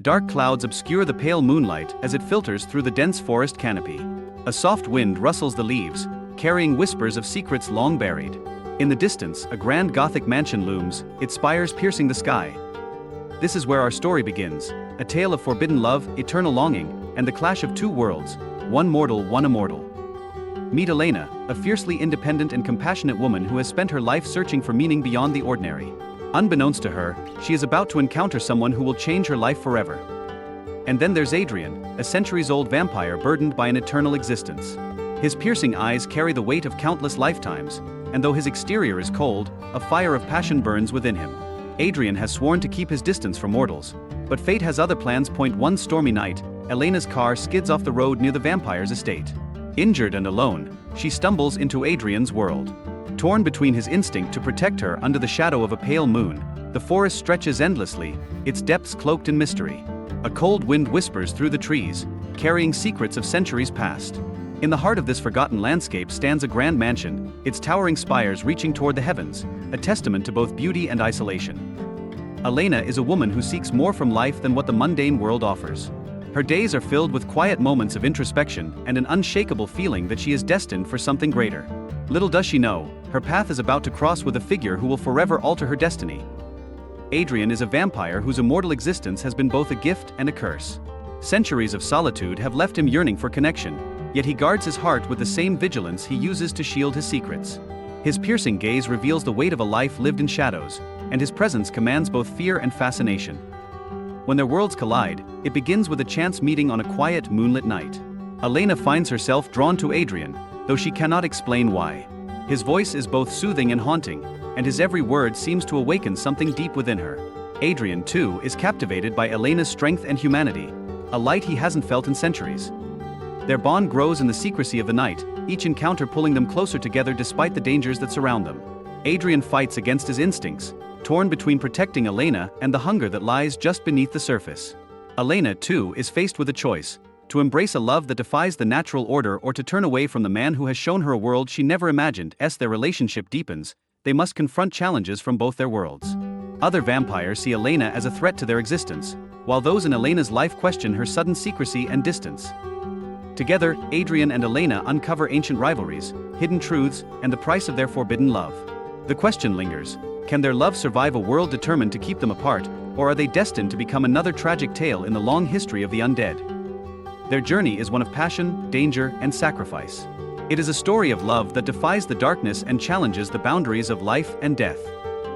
Dark clouds obscure the pale moonlight as it filters through the dense forest canopy. A soft wind rustles the leaves, carrying whispers of secrets long buried. In the distance, a grand Gothic mansion looms, its spires piercing the sky. This is where our story begins, a tale of forbidden love, eternal longing, and the clash of two worlds, one mortal, one immortal. Meet Elena, a fiercely independent and compassionate woman who has spent her life searching for meaning beyond the ordinary. Unbeknownst to her, she is about to encounter someone who will change her life forever. And then there's Adrian, a centuries-old vampire burdened by an eternal existence. His piercing eyes carry the weight of countless lifetimes, and though his exterior is cold, a fire of passion burns within him. Adrian has sworn to keep his distance from mortals, but fate has other plans. One stormy night, Elena's car skids off the road near the vampire's estate. Injured and alone, she stumbles into Adrian's world. Torn between his instinct to protect her under the shadow of a pale moon, the forest stretches endlessly, its depths cloaked in mystery. A cold wind whispers through the trees, carrying secrets of centuries past. In the heart of this forgotten landscape stands a grand mansion, its towering spires reaching toward the heavens, a testament to both beauty and isolation. Elena is a woman who seeks more from life than what the mundane world offers. Her days are filled with quiet moments of introspection and an unshakable feeling that she is destined for something greater. Little does she know, her path is about to cross with a figure who will forever alter her destiny. Adrian is a vampire whose immortal existence has been both a gift and a curse. Centuries of solitude have left him yearning for connection, yet he guards his heart with the same vigilance he uses to shield his secrets. His piercing gaze reveals the weight of a life lived in shadows, and his presence commands both fear and fascination. When their worlds collide, it begins with a chance meeting on a quiet, moonlit night. Elena finds herself drawn to Adrian, though she cannot explain why. His voice is both soothing and haunting, and his every word seems to awaken something deep within her. Adrian, too, is captivated by Elena's strength and humanity, a light he hasn't felt in centuries. Their bond grows in the secrecy of the night, each encounter pulling them closer together despite the dangers that surround them. Adrian fights against his instincts, torn between protecting Elena and the hunger that lies just beneath the surface. Elena, too, is faced with a choice: to embrace a love that defies the natural order or to turn away from the man who has shown her a world she never imagined. As their relationship deepens, they must confront challenges from both their worlds. Other vampires see Elena as a threat to their existence, while those in Elena's life question her sudden secrecy and distance. Together, Adrian and Elena uncover ancient rivalries, hidden truths, and the price of their forbidden love. The question lingers: can their love survive a world determined to keep them apart, or are they destined to become another tragic tale in the long history of the undead? Their journey is one of passion, danger, and sacrifice. It is a story of love that defies the darkness and challenges the boundaries of life and death.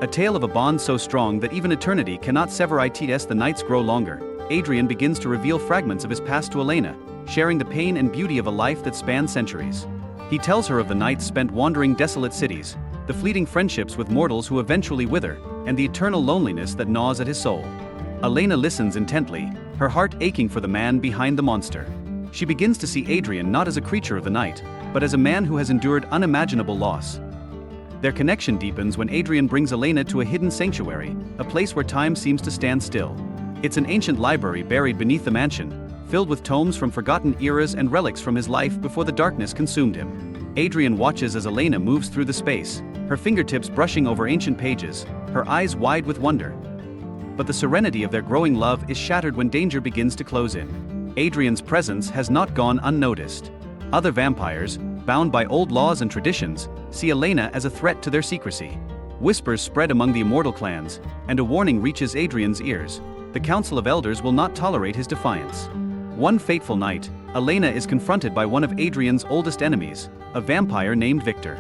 A tale of a bond so strong that even eternity cannot sever it. As the nights grow longer, Adrian begins to reveal fragments of his past to Elena, sharing the pain and beauty of a life that spans centuries. He tells her of the nights spent wandering desolate cities, the fleeting friendships with mortals who eventually wither, and the eternal loneliness that gnaws at his soul. Elena listens intently, her heart aching for the man behind the monster. She begins to see Adrian not as a creature of the night, but as a man who has endured unimaginable loss. Their connection deepens when Adrian brings Elena to a hidden sanctuary, a place where time seems to stand still. It's an ancient library buried beneath the mansion, filled with tomes from forgotten eras and relics from his life before the darkness consumed him. Adrian watches as Elena moves through the space, her fingertips brushing over ancient pages, her eyes wide with wonder. But the serenity of their growing love is shattered when danger begins to close in. Adrian's presence has not gone unnoticed. Other vampires, bound by old laws and traditions, see Elena as a threat to their secrecy. Whispers spread among the immortal clans, and a warning reaches Adrian's ears: the Council of Elders will not tolerate his defiance. One fateful night, Elena is confronted by one of Adrian's oldest enemies, a vampire named Victor.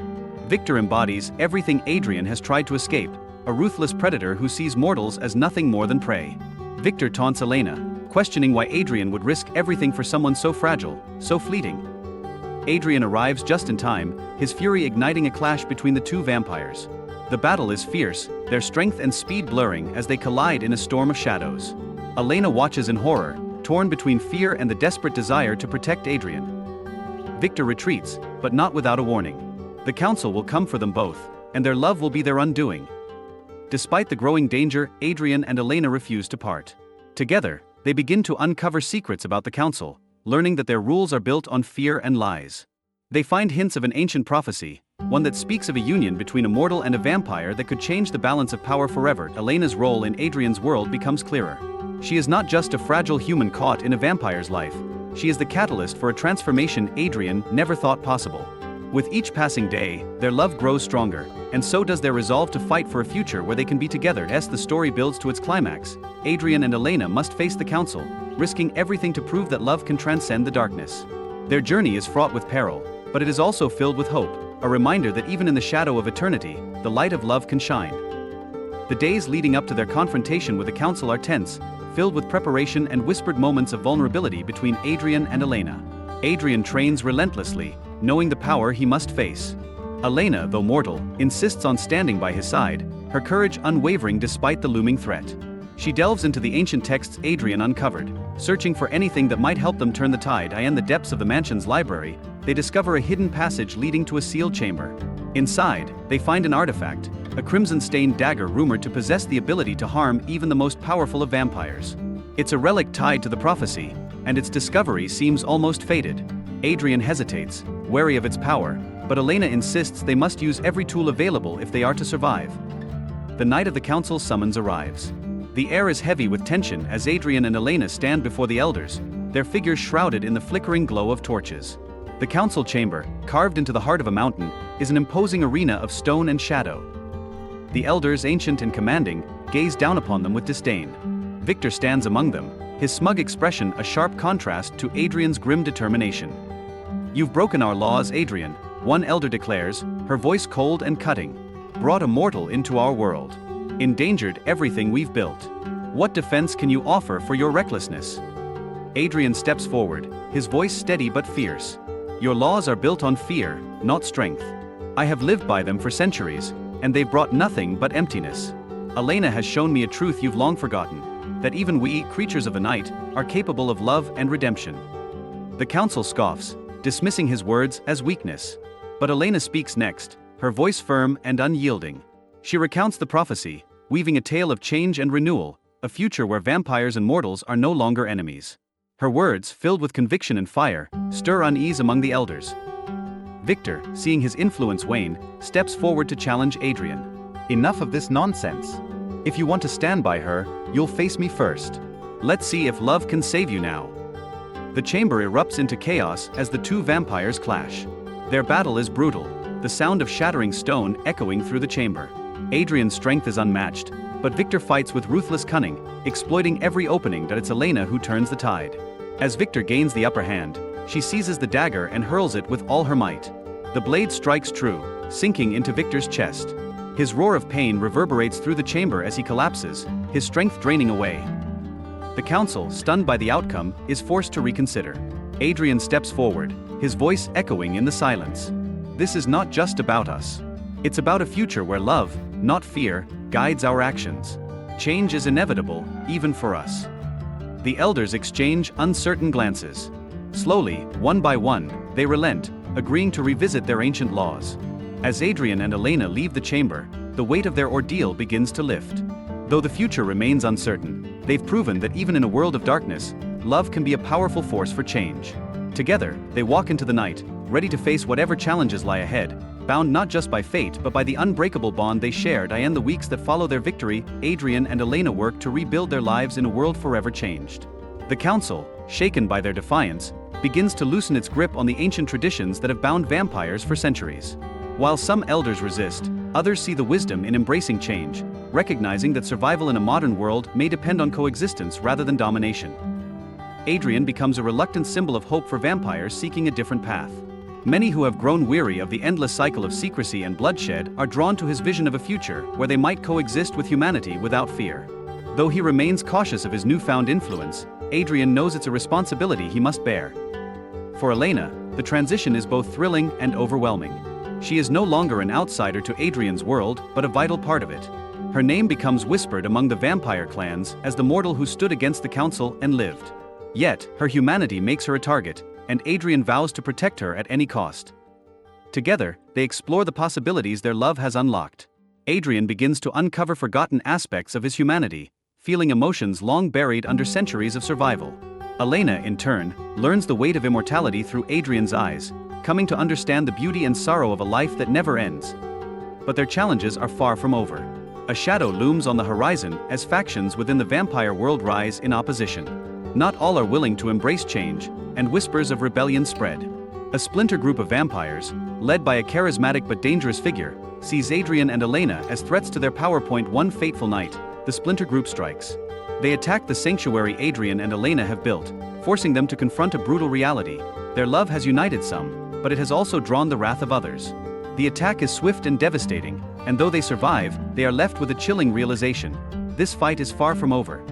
Victor embodies everything Adrian has tried to escape, a ruthless predator who sees mortals as nothing more than prey. Victor taunts Elena, questioning why Adrian would risk everything for someone so fragile, so fleeting. Adrian arrives just in time, his fury igniting a clash between the two vampires. The battle is fierce, their strength and speed blurring as they collide in a storm of shadows. Elena watches in horror, torn between fear and the desperate desire to protect Adrian. Victor retreats, but not without a warning. The council will come for them both, and their love will be their undoing. Despite the growing danger, Adrian and Elena refuse to part. Together, they begin to uncover secrets about the council, learning that their rules are built on fear and lies. They find hints of an ancient prophecy, one that speaks of a union between a mortal and a vampire that could change the balance of power forever. Elena's role in Adrian's world becomes clearer. She is not just a fragile human caught in a vampire's life, she is the catalyst for a transformation Adrian never thought possible. With each passing day, their love grows stronger, and so does their resolve to fight for a future where they can be together. As the story builds to its climax, Adrian and Elena must face the council, risking everything to prove that love can transcend the darkness. Their journey is fraught with peril, but it is also filled with hope, a reminder that even in the shadow of eternity, the light of love can shine. The days leading up to their confrontation with the council are tense, filled with preparation and whispered moments of vulnerability between Adrian and Elena. Adrian trains relentlessly, knowing the power he must face. Elena, though mortal, insists on standing by his side, her courage unwavering despite the looming threat. She delves into the ancient texts Adrian uncovered, searching for anything that might help them turn the tide. In the depths of the mansion's library, they discover a hidden passage leading to a sealed chamber. Inside, they find an artifact, a crimson-stained dagger rumored to possess the ability to harm even the most powerful of vampires. It's a relic tied to the prophecy, and its discovery seems almost fated. Adrian hesitates, wary of its power, but Elena insists they must use every tool available if they are to survive. The night of the council's summons arrives. The air is heavy with tension as Adrian and Elena stand before the elders, their figures shrouded in the flickering glow of torches. The council chamber, carved into the heart of a mountain, is an imposing arena of stone and shadow. The elders, ancient and commanding, gaze down upon them with disdain. Victor stands among them, his smug expression a sharp contrast to Adrian's grim determination. "You've broken our laws, Adrian," one elder declares, her voice cold and cutting. "Brought a mortal into our world. Endangered everything we've built. What defense can you offer for your recklessness?" Adrian steps forward, his voice steady but fierce. "Your laws are built on fear, not strength. I have lived by them for centuries, and they've brought nothing but emptiness. Elena has shown me a truth you've long forgotten, that even we, creatures of the night, are capable of love and redemption." The council scoffs, dismissing his words as weakness. But Elena speaks next, her voice firm and unyielding. She recounts the prophecy, weaving a tale of change and renewal, a future where vampires and mortals are no longer enemies. Her words, filled with conviction and fire, stir unease among the elders. Victor, seeing his influence wane, steps forward to challenge Adrian. "Enough of this nonsense. If you want to stand by her, you'll face me first. Let's see if love can save you now." The chamber erupts into chaos as the two vampires clash. Their battle is brutal, the sound of shattering stone echoing through the chamber. Adrian's strength is unmatched, but Victor fights with ruthless cunning, exploiting every opening. That it's Elena who turns the tide. As Victor gains the upper hand, she seizes the dagger and hurls it with all her might. The blade strikes true, sinking into Victor's chest. His roar of pain reverberates through the chamber as he collapses, his strength draining away. The council, stunned by the outcome, is forced to reconsider. Adrian steps forward, his voice echoing in the silence. "This is not just about us. It's about a future where love, not fear, guides our actions. Change is inevitable, even for us." The elders exchange uncertain glances. Slowly, one by one, they relent, agreeing to revisit their ancient laws. As Adrian and Elena leave the chamber, the weight of their ordeal begins to lift. Though the future remains uncertain, they've proven that even in a world of darkness, love can be a powerful force for change. Together, they walk into the night, ready to face whatever challenges lie ahead, bound not just by fate but by the unbreakable bond they shared. In the weeks that follow their victory, Adrian and Elena work to rebuild their lives in a world forever changed. The council, shaken by their defiance, begins to loosen its grip on the ancient traditions that have bound vampires for centuries. While some elders resist, others see the wisdom in embracing change, recognizing that survival in a modern world may depend on coexistence rather than domination. Adrian becomes a reluctant symbol of hope for vampires seeking a different path. Many who have grown weary of the endless cycle of secrecy and bloodshed are drawn to his vision of a future where they might coexist with humanity without fear. Though he remains cautious of his newfound influence, Adrian knows it's a responsibility he must bear. For Elena, the transition is both thrilling and overwhelming. She is no longer an outsider to Adrian's world, but a vital part of it. Her name becomes whispered among the vampire clans as the mortal who stood against the council and lived. Yet, her humanity makes her a target, and Adrian vows to protect her at any cost. Together, they explore the possibilities their love has unlocked. Adrian begins to uncover forgotten aspects of his humanity, feeling emotions long buried under centuries of survival. Elena, in turn, learns the weight of immortality through Adrian's eyes, coming to understand the beauty and sorrow of a life that never ends. But their challenges are far from over. A shadow looms on the horizon as factions within the vampire world rise in opposition. Not all are willing to embrace change, and whispers of rebellion spread. A splinter group of vampires, led by a charismatic but dangerous figure, sees Adrian and Elena as threats to their power. One fateful night, the splinter group strikes. They attack the sanctuary Adrian and Elena have built, forcing them to confront a brutal reality. Their love has united some, but it has also drawn the wrath of others. The attack is swift and devastating, and though they survive, they are left with a chilling realization: this fight is far from over.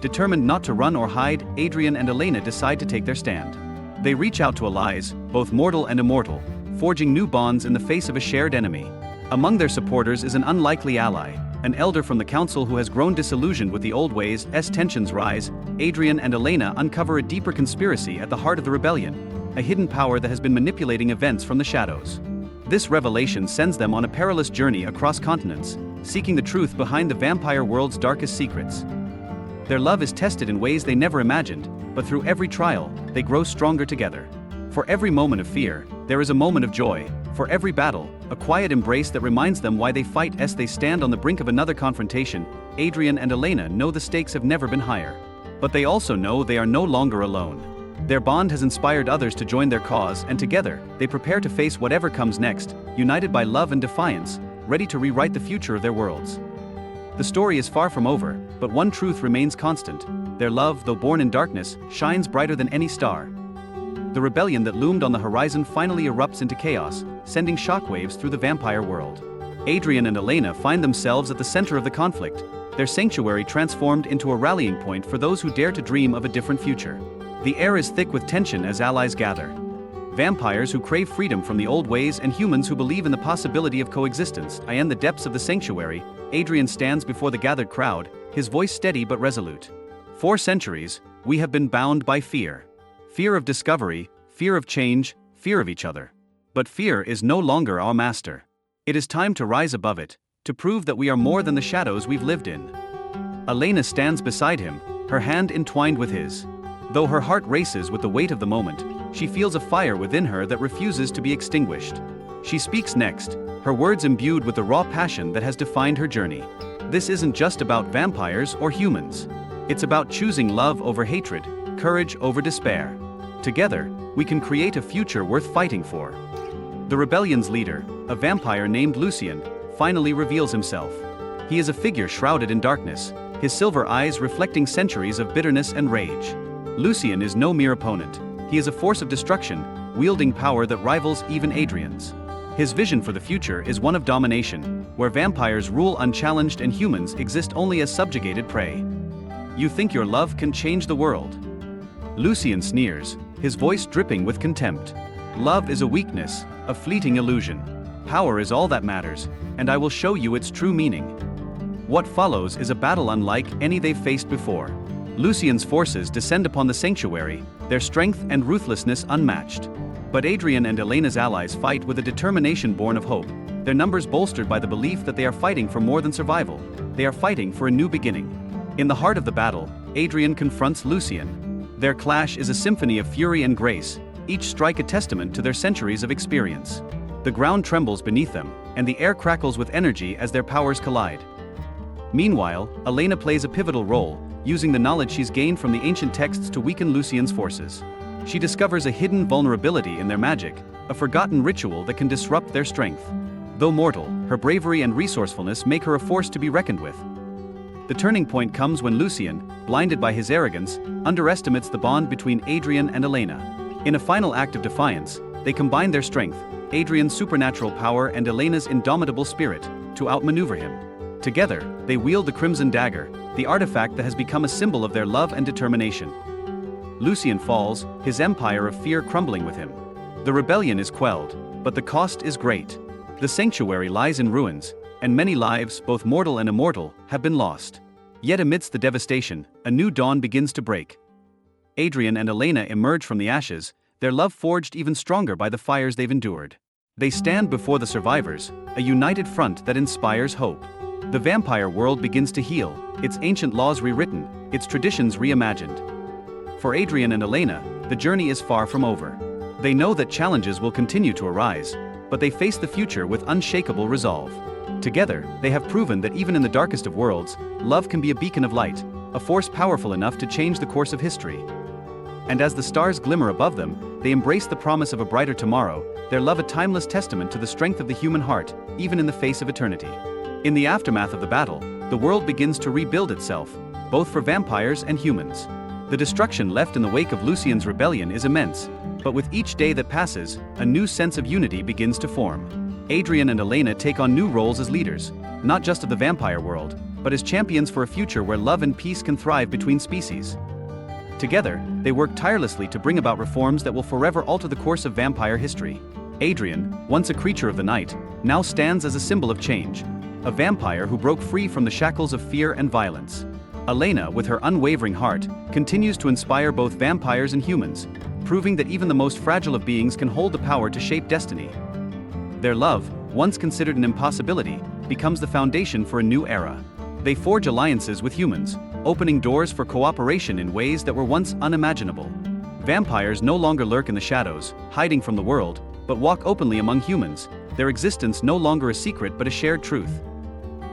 Determined not to run or hide, Adrian and Elena decide to take their stand. They reach out to allies, both mortal and immortal, forging new bonds in the face of a shared enemy. Among their supporters is an unlikely ally, an elder from the council who has grown disillusioned with the old ways. As tensions rise, Adrian and Elena uncover a deeper conspiracy at the heart of the rebellion, a hidden power that has been manipulating events from the shadows. This revelation sends them on a perilous journey across continents, seeking the truth behind the vampire world's darkest secrets. Their love is tested in ways they never imagined, but through every trial, they grow stronger together. For every moment of fear, there is a moment of joy. For every battle, a quiet embrace that reminds them why they fight. As they stand on the brink of another confrontation, Adrian and Elena know the stakes have never been higher. But they also know they are no longer alone. Their bond has inspired others to join their cause, and together, they prepare to face whatever comes next, united by love and defiance, ready to rewrite the future of their worlds. The story is far from over, but one truth remains constant: their love, though born in darkness, shines brighter than any star. The rebellion that loomed on the horizon finally erupts into chaos, sending shockwaves through the vampire world. Adrian and Elena find themselves at the center of the conflict, their sanctuary transformed into a rallying point for those who dare to dream of a different future. The air is thick with tension as allies gather. Vampires who crave freedom from the old ways and humans who believe in the possibility of coexistence. In the depths of the sanctuary, Adrian stands before the gathered crowd, his voice steady but resolute. For centuries, we have been bound by fear. Fear of discovery, fear of change, fear of each other. But fear is no longer our master. It is time to rise above it, to prove that we are more than the shadows we've lived in. Elena stands beside him, her hand entwined with his. Though her heart races with the weight of the moment, she feels a fire within her that refuses to be extinguished. She speaks next, her words imbued with the raw passion that has defined her journey. This isn't just about vampires or humans. It's about choosing love over hatred, courage over despair. Together, we can create a future worth fighting for. The rebellion's leader, a vampire named Lucian, finally reveals himself. He is a figure shrouded in darkness, his silver eyes reflecting centuries of bitterness and rage. Lucian is no mere opponent. He is a force of destruction, wielding power that rivals even Adrian's. His vision for the future is one of domination, where vampires rule unchallenged and humans exist only as subjugated prey. You think your love can change the world? Lucian sneers, his voice dripping with contempt. Love is a weakness, a fleeting illusion. Power is all that matters, and I will show you its true meaning. What follows is a battle unlike any they've faced before. Lucian's forces descend upon the sanctuary, their strength and ruthlessness unmatched. But Adrian and Elena's allies fight with a determination born of hope, their numbers bolstered by the belief that they are fighting for more than survival. They are fighting for a new beginning. In the heart of the battle, Adrian confronts Lucian. Their clash is a symphony of fury and grace, each strike a testament to their centuries of experience. The ground trembles beneath them, and the air crackles with energy as their powers collide. Meanwhile, Elena plays a pivotal role, using the knowledge she's gained from the ancient texts to weaken Lucian's forces. She discovers a hidden vulnerability in their magic, a forgotten ritual that can disrupt their strength. Though mortal, her bravery and resourcefulness make her a force to be reckoned with. The turning point comes when Lucian, blinded by his arrogance, underestimates the bond between Adrian and Elena. In a final act of defiance, they combine their strength, Adrian's supernatural power and Elena's indomitable spirit, to outmaneuver him. Together, they wield the Crimson Dagger, the artifact that has become a symbol of their love and determination. Lucian falls, his empire of fear crumbling with him. The rebellion is quelled, but the cost is great. The sanctuary lies in ruins, and many lives, both mortal and immortal, have been lost. Yet amidst the devastation, a new dawn begins to break. Adrian and Elena emerge from the ashes, their love forged even stronger by the fires they've endured. They stand before the survivors, a united front that inspires hope. The vampire world begins to heal, its ancient laws rewritten, its traditions reimagined. For Adrian and Elena, the journey is far from over. They know that challenges will continue to arise, but they face the future with unshakable resolve. Together, they have proven that even in the darkest of worlds, love can be a beacon of light, a force powerful enough to change the course of history. And as the stars glimmer above them, they embrace the promise of a brighter tomorrow, their love a timeless testament to the strength of the human heart, even in the face of eternity. In the aftermath of the battle, the world begins to rebuild itself, both for vampires and humans. The destruction left in the wake of Lucien's rebellion is immense, but with each day that passes, a new sense of unity begins to form. Adrian and Elena take on new roles as leaders, not just of the vampire world, but as champions for a future where love and peace can thrive between species. Together, they work tirelessly to bring about reforms that will forever alter the course of vampire history. Adrian, once a creature of the night, now stands as a symbol of change, a vampire who broke free from the shackles of fear and violence. Elena, with her unwavering heart, continues to inspire both vampires and humans, proving that even the most fragile of beings can hold the power to shape destiny. Their love, once considered an impossibility, becomes the foundation for a new era. They forge alliances with humans, opening doors for cooperation in ways that were once unimaginable. Vampires no longer lurk in the shadows, hiding from the world, but walk openly among humans, their existence no longer a secret but a shared truth.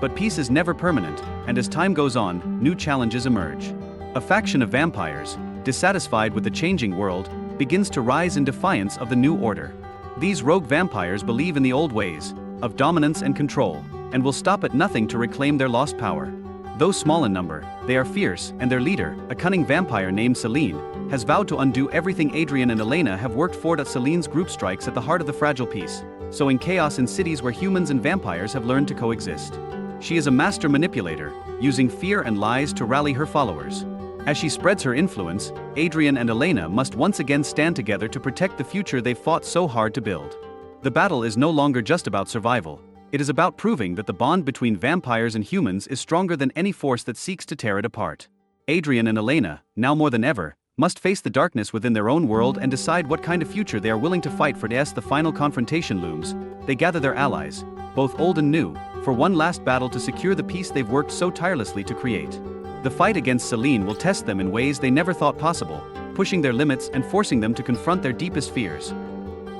But peace is never permanent, and as time goes on, new challenges emerge. A faction of vampires, dissatisfied with the changing world, begins to rise in defiance of the new order. These rogue vampires believe in the old ways, of dominance and control, and will stop at nothing to reclaim their lost power. Though small in number, they are fierce, and their leader, a cunning vampire named Celine, has vowed to undo everything Adrian and Elena have worked for. Celine's group strikes at the heart of the fragile peace, sowing chaos in cities where humans and vampires have learned to coexist. She is a master manipulator, using fear and lies to rally her followers. As she spreads her influence, Adrian and Elena must once again stand together to protect the future they've fought so hard to build. The battle is no longer just about survival. It is about proving that the bond between vampires and humans is stronger than any force that seeks to tear it apart. Adrian and Elena, now more than ever, must face the darkness within their own world and decide what kind of future they are willing to fight for. As the final confrontation looms, they gather their allies, both old and new, for one last battle to secure the peace they've worked so tirelessly to create. The fight against Celine will test them in ways they never thought possible, pushing their limits and forcing them to confront their deepest fears.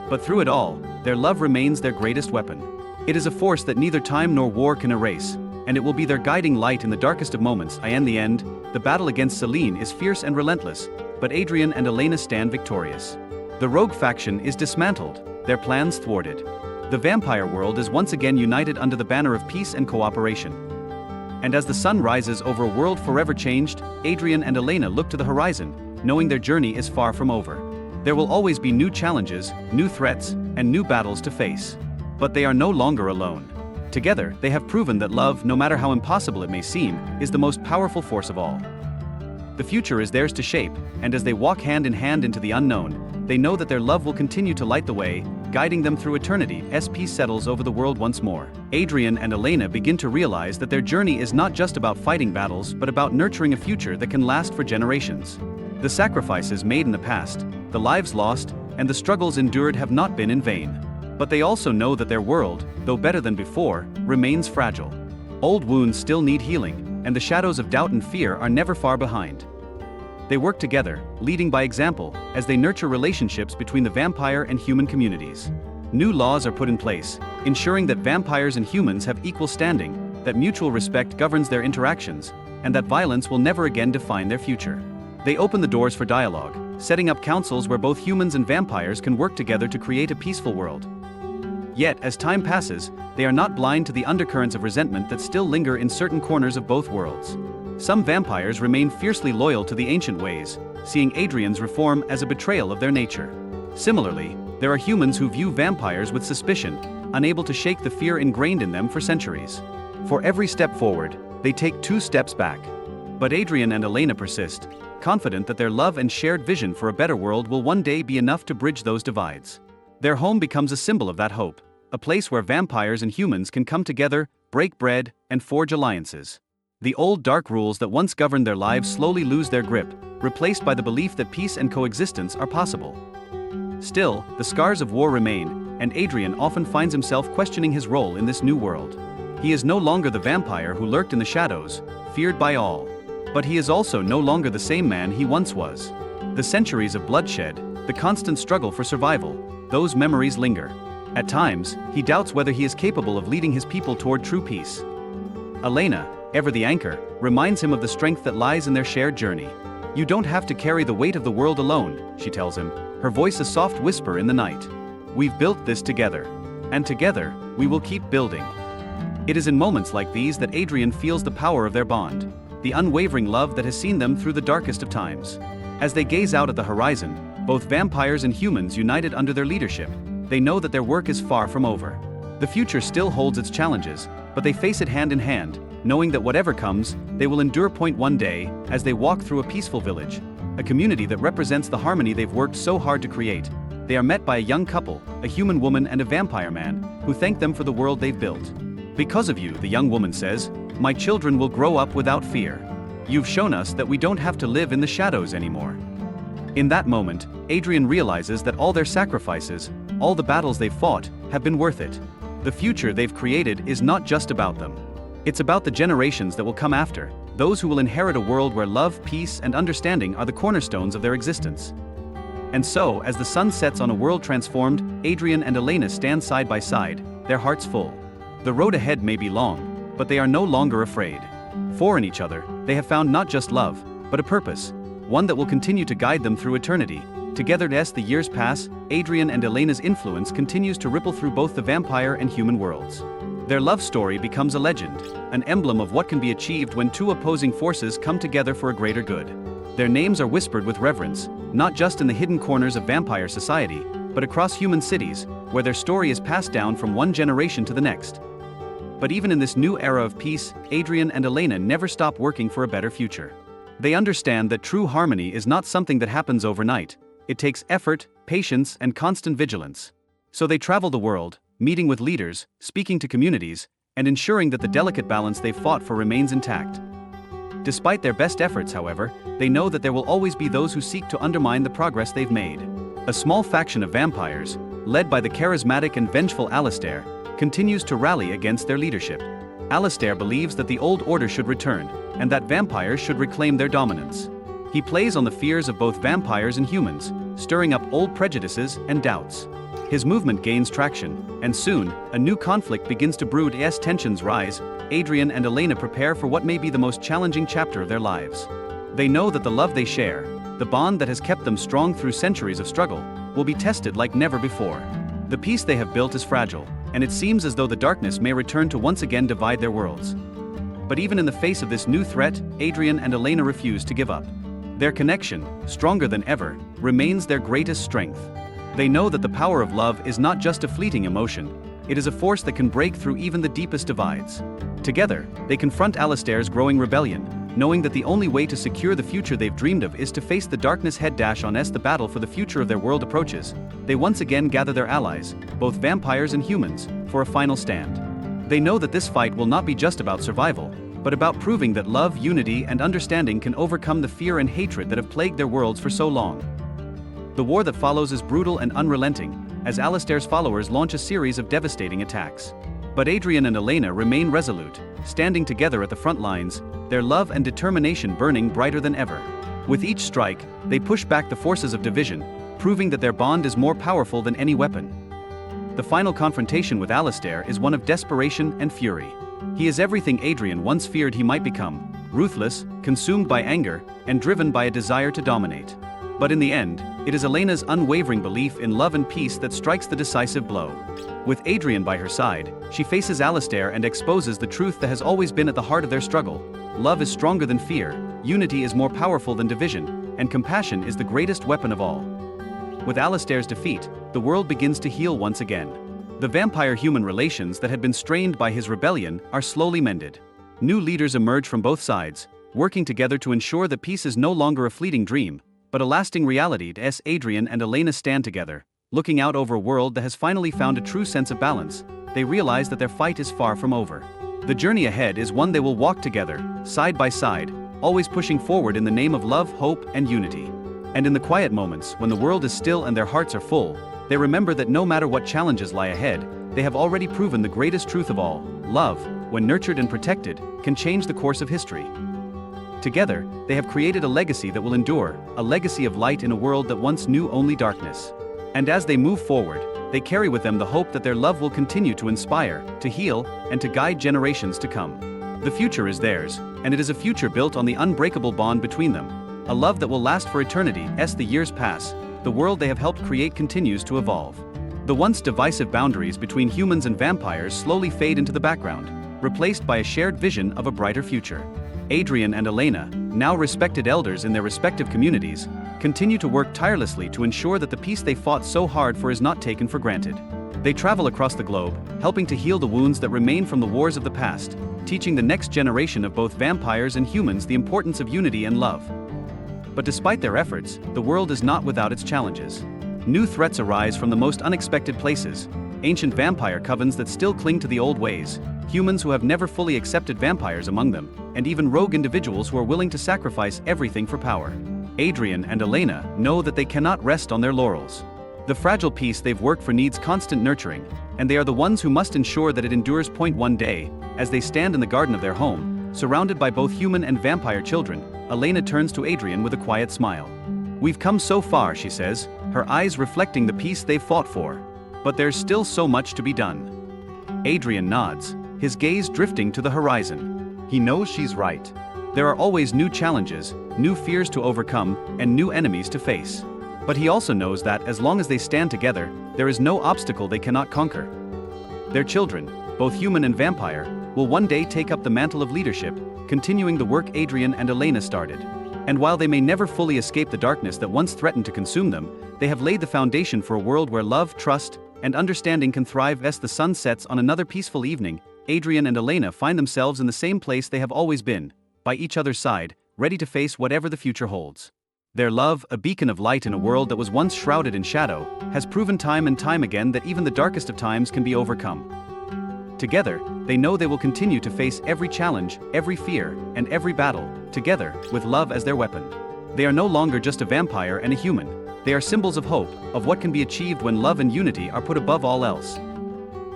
But through it all, their love remains their greatest weapon. It is a force that neither time nor war can erase, and it will be their guiding light in the darkest of moments. In the end, the battle against Celine is fierce and relentless, but Adrian and Elena stand victorious. The rogue faction is dismantled, their plans thwarted. The vampire world is once again united under the banner of peace and cooperation. And as the sun rises over a world forever changed, Adrian and Elena look to the horizon, knowing their journey is far from over. There will always be new challenges, new threats, and new battles to face. But they are no longer alone. Together, they have proven that love, no matter how impossible it may seem, is the most powerful force of all. The future is theirs to shape, and as they walk hand in hand into the unknown, they know that their love will continue to light the way, guiding them through eternity. As peace settles over the world once more, Adrian and Elena begin to realize that their journey is not just about fighting battles but about nurturing a future that can last for generations. The sacrifices made in the past, the lives lost, and the struggles endured have not been in vain. But they also know that their world, though better than before, remains fragile. Old wounds still need healing, and the shadows of doubt and fear are never far behind. They work together, leading by example, as they nurture relationships between the vampire and human communities. New laws are put in place, ensuring that vampires and humans have equal standing, that mutual respect governs their interactions, and that violence will never again define their future. They open the doors for dialogue, setting up councils where both humans and vampires can work together to create a peaceful world. Yet, as time passes, they are not blind to the undercurrents of resentment that still linger in certain corners of both worlds. Some vampires remain fiercely loyal to the ancient ways, seeing Adrian's reform as a betrayal of their nature. Similarly, there are humans who view vampires with suspicion, unable to shake the fear ingrained in them for centuries. For every step forward, they take 2 steps back. But Adrian and Elena persist, confident that their love and shared vision for a better world will one day be enough to bridge those divides. Their home becomes a symbol of that hope, a place where vampires and humans can come together, break bread, and forge alliances. The old dark rules that once governed their lives slowly lose their grip, replaced by the belief that peace and coexistence are possible. Still, the scars of war remain, and Adrian often finds himself questioning his role in this new world. He is no longer the vampire who lurked in the shadows, feared by all. But he is also no longer the same man he once was. The centuries of bloodshed, the constant struggle for survival, those memories linger. At times, he doubts whether he is capable of leading his people toward true peace. Elena, ever the anchor, reminds him of the strength that lies in their shared journey. "You don't have to carry the weight of the world alone," she tells him, her voice a soft whisper in the night. "We've built this together. And together, we will keep building." It is in moments like these that Adrian feels the power of their bond, the unwavering love that has seen them through the darkest of times. As they gaze out at the horizon, both vampires and humans united under their leadership, they know that their work is far from over. The future still holds its challenges, but they face it hand in hand, knowing that whatever comes, they will endure. One day, as they walk through a peaceful village, a community that represents the harmony they've worked so hard to create, they are met by a young couple, a human woman and a vampire man, who thank them for the world they've built. "Because of you," the young woman says, "my children will grow up without fear. You've shown us that we don't have to live in the shadows anymore." In that moment, Adrian realizes that all their sacrifices, all the battles they've fought, have been worth it. The future they've created is not just about them. It's about the generations that will come after, those who will inherit a world where love, peace, and understanding are the cornerstones of their existence. And so, as the sun sets on a world transformed, Adrian and Elena stand side by side, their hearts full. The road ahead may be long, but they are no longer afraid. For in each other, they have found not just love, but a purpose, one that will continue to guide them through eternity. Together, as the years pass, Adrian and Elena's influence continues to ripple through both the vampire and human worlds. Their love story becomes a legend, an emblem of what can be achieved when two opposing forces come together for a greater good. Their names are whispered with reverence, not just in the hidden corners of vampire society, but across human cities, where their story is passed down from one generation to the next. But even in this new era of peace, Adrian and Elena never stop working for a better future. They understand that true harmony is not something that happens overnight. It takes effort, patience, and constant vigilance. So they travel the world, meeting with leaders, speaking to communities, and ensuring that the delicate balance they've fought for remains intact. Despite their best efforts, however, they know that there will always be those who seek to undermine the progress they've made. A small faction of vampires, led by the charismatic and vengeful Alistair, continues to rally against their leadership. Alistair believes that the old order should return, and that vampires should reclaim their dominance. He plays on the fears of both vampires and humans, stirring up old prejudices and doubts. His movement gains traction, and soon, a new conflict begins to brood. As tensions rise, Adrian and Elena prepare for what may be the most challenging chapter of their lives. They know that the love they share, the bond that has kept them strong through centuries of struggle, will be tested like never before. The peace they have built is fragile, and it seems as though the darkness may return to once again divide their worlds. But even in the face of this new threat, Adrian and Elena refuse to give up. Their connection, stronger than ever, remains their greatest strength. They know that the power of love is not just a fleeting emotion, it is a force that can break through even the deepest divides. Together, they confront Alistair's growing rebellion, knowing that the only way to secure the future they've dreamed of is to face the darkness head-on. As the battle for the future of their world approaches, they once again gather their allies, both vampires and humans, for a final stand. They know that this fight will not be just about survival, but about proving that love, unity, and understanding can overcome the fear and hatred that have plagued their worlds for so long. The war that follows is brutal and unrelenting, as Alistair's followers launch a series of devastating attacks. But Adrian and Elena remain resolute, standing together at the front lines, their love and determination burning brighter than ever. With each strike, they push back the forces of division, proving that their bond is more powerful than any weapon. The final confrontation with Alistair is one of desperation and fury. He is everything Adrian once feared he might become: ruthless, consumed by anger, and driven by a desire to dominate. But in the end, it is Elena's unwavering belief in love and peace that strikes the decisive blow. With Adrian by her side, she faces Alistair and exposes the truth that has always been at the heart of their struggle. Love is stronger than fear, unity is more powerful than division, and compassion is the greatest weapon of all. With Alistair's defeat, the world begins to heal once again. The vampire-human relations that had been strained by his rebellion are slowly mended. New leaders emerge from both sides, working together to ensure that peace is no longer a fleeting dream, but a lasting reality. As Adrian and Elena stand together, looking out over a world that has finally found a true sense of balance, they realize that their fight is far from over. The journey ahead is one they will walk together, side by side, always pushing forward in the name of love, hope, and unity. And in the quiet moments, when the world is still and their hearts are full, they remember that no matter what challenges lie ahead, they have already proven the greatest truth of all: love, when nurtured and protected, can change the course of history. Together, they have created a legacy that will endure, a legacy of light in a world that once knew only darkness. And as they move forward, they carry with them the hope that their love will continue to inspire, to heal, and to guide generations to come. The future is theirs, and it is a future built on the unbreakable bond between them. A love that will last for eternity. As the years pass, the world they have helped create continues to evolve. The once divisive boundaries between humans and vampires slowly fade into the background, replaced by a shared vision of a brighter future. Adrian and Elena, now respected elders in their respective communities, continue to work tirelessly to ensure that the peace they fought so hard for is not taken for granted. They travel across the globe, helping to heal the wounds that remain from the wars of the past, teaching the next generation of both vampires and humans the importance of unity and love. But despite their efforts, the world is not without its challenges. New threats arise from the most unexpected places: ancient vampire covens that still cling to the old ways, humans who have never fully accepted vampires among them, and even rogue individuals who are willing to sacrifice everything for power. Adrian and Elena know that they cannot rest on their laurels. The fragile peace they've worked for needs constant nurturing, and they are the ones who must ensure that it endures. One day, as they stand in the garden of their home, surrounded by both human and vampire children, Elena turns to Adrian with a quiet smile. "We've come so far," she says, her eyes reflecting the peace they've fought for. "But there's still so much to be done." Adrian nods, his gaze drifting to the horizon. He knows she's right. There are always new challenges, new fears to overcome, and new enemies to face. But he also knows that as long as they stand together, there is no obstacle they cannot conquer. Their children, both human and vampire, will one day take up the mantle of leadership, continuing the work Adrian and Elena started. And while they may never fully escape the darkness that once threatened to consume them, they have laid the foundation for a world where love, trust, and understanding can thrive. As the sun sets on another peaceful evening, Adrian and Elena find themselves in the same place they have always been, by each other's side, ready to face whatever the future holds. Their love, a beacon of light in a world that was once shrouded in shadow, has proven time and time again that even the darkest of times can be overcome. Together, they know they will continue to face every challenge, every fear, and every battle, together, with love as their weapon. They are no longer just a vampire and a human. They are symbols of hope, of what can be achieved when love and unity are put above all else.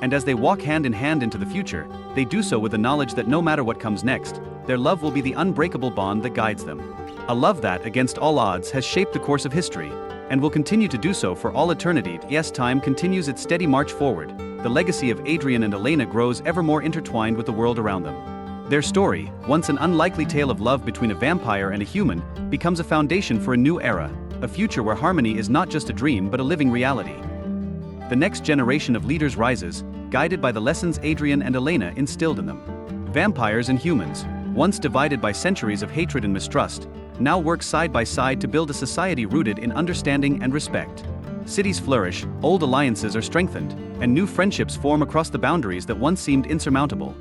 And as they walk hand in hand into the future, they do so with the knowledge that no matter what comes next, their love will be the unbreakable bond that guides them. A love that, against all odds, has shaped the course of history, and will continue to do so for all eternity. Yes, time continues its steady march forward. The legacy of Adrian and Elena grows ever more intertwined with the world around them. Their story, once an unlikely tale of love between a vampire and a human, becomes a foundation for a new era, a future where harmony is not just a dream but a living reality. The next generation of leaders rises, guided by the lessons Adrian and Elena instilled in them. Vampires and humans, once divided by centuries of hatred and mistrust, now work side by side to build a society rooted in understanding and respect. Cities flourish, old alliances are strengthened, and new friendships form across the boundaries that once seemed insurmountable.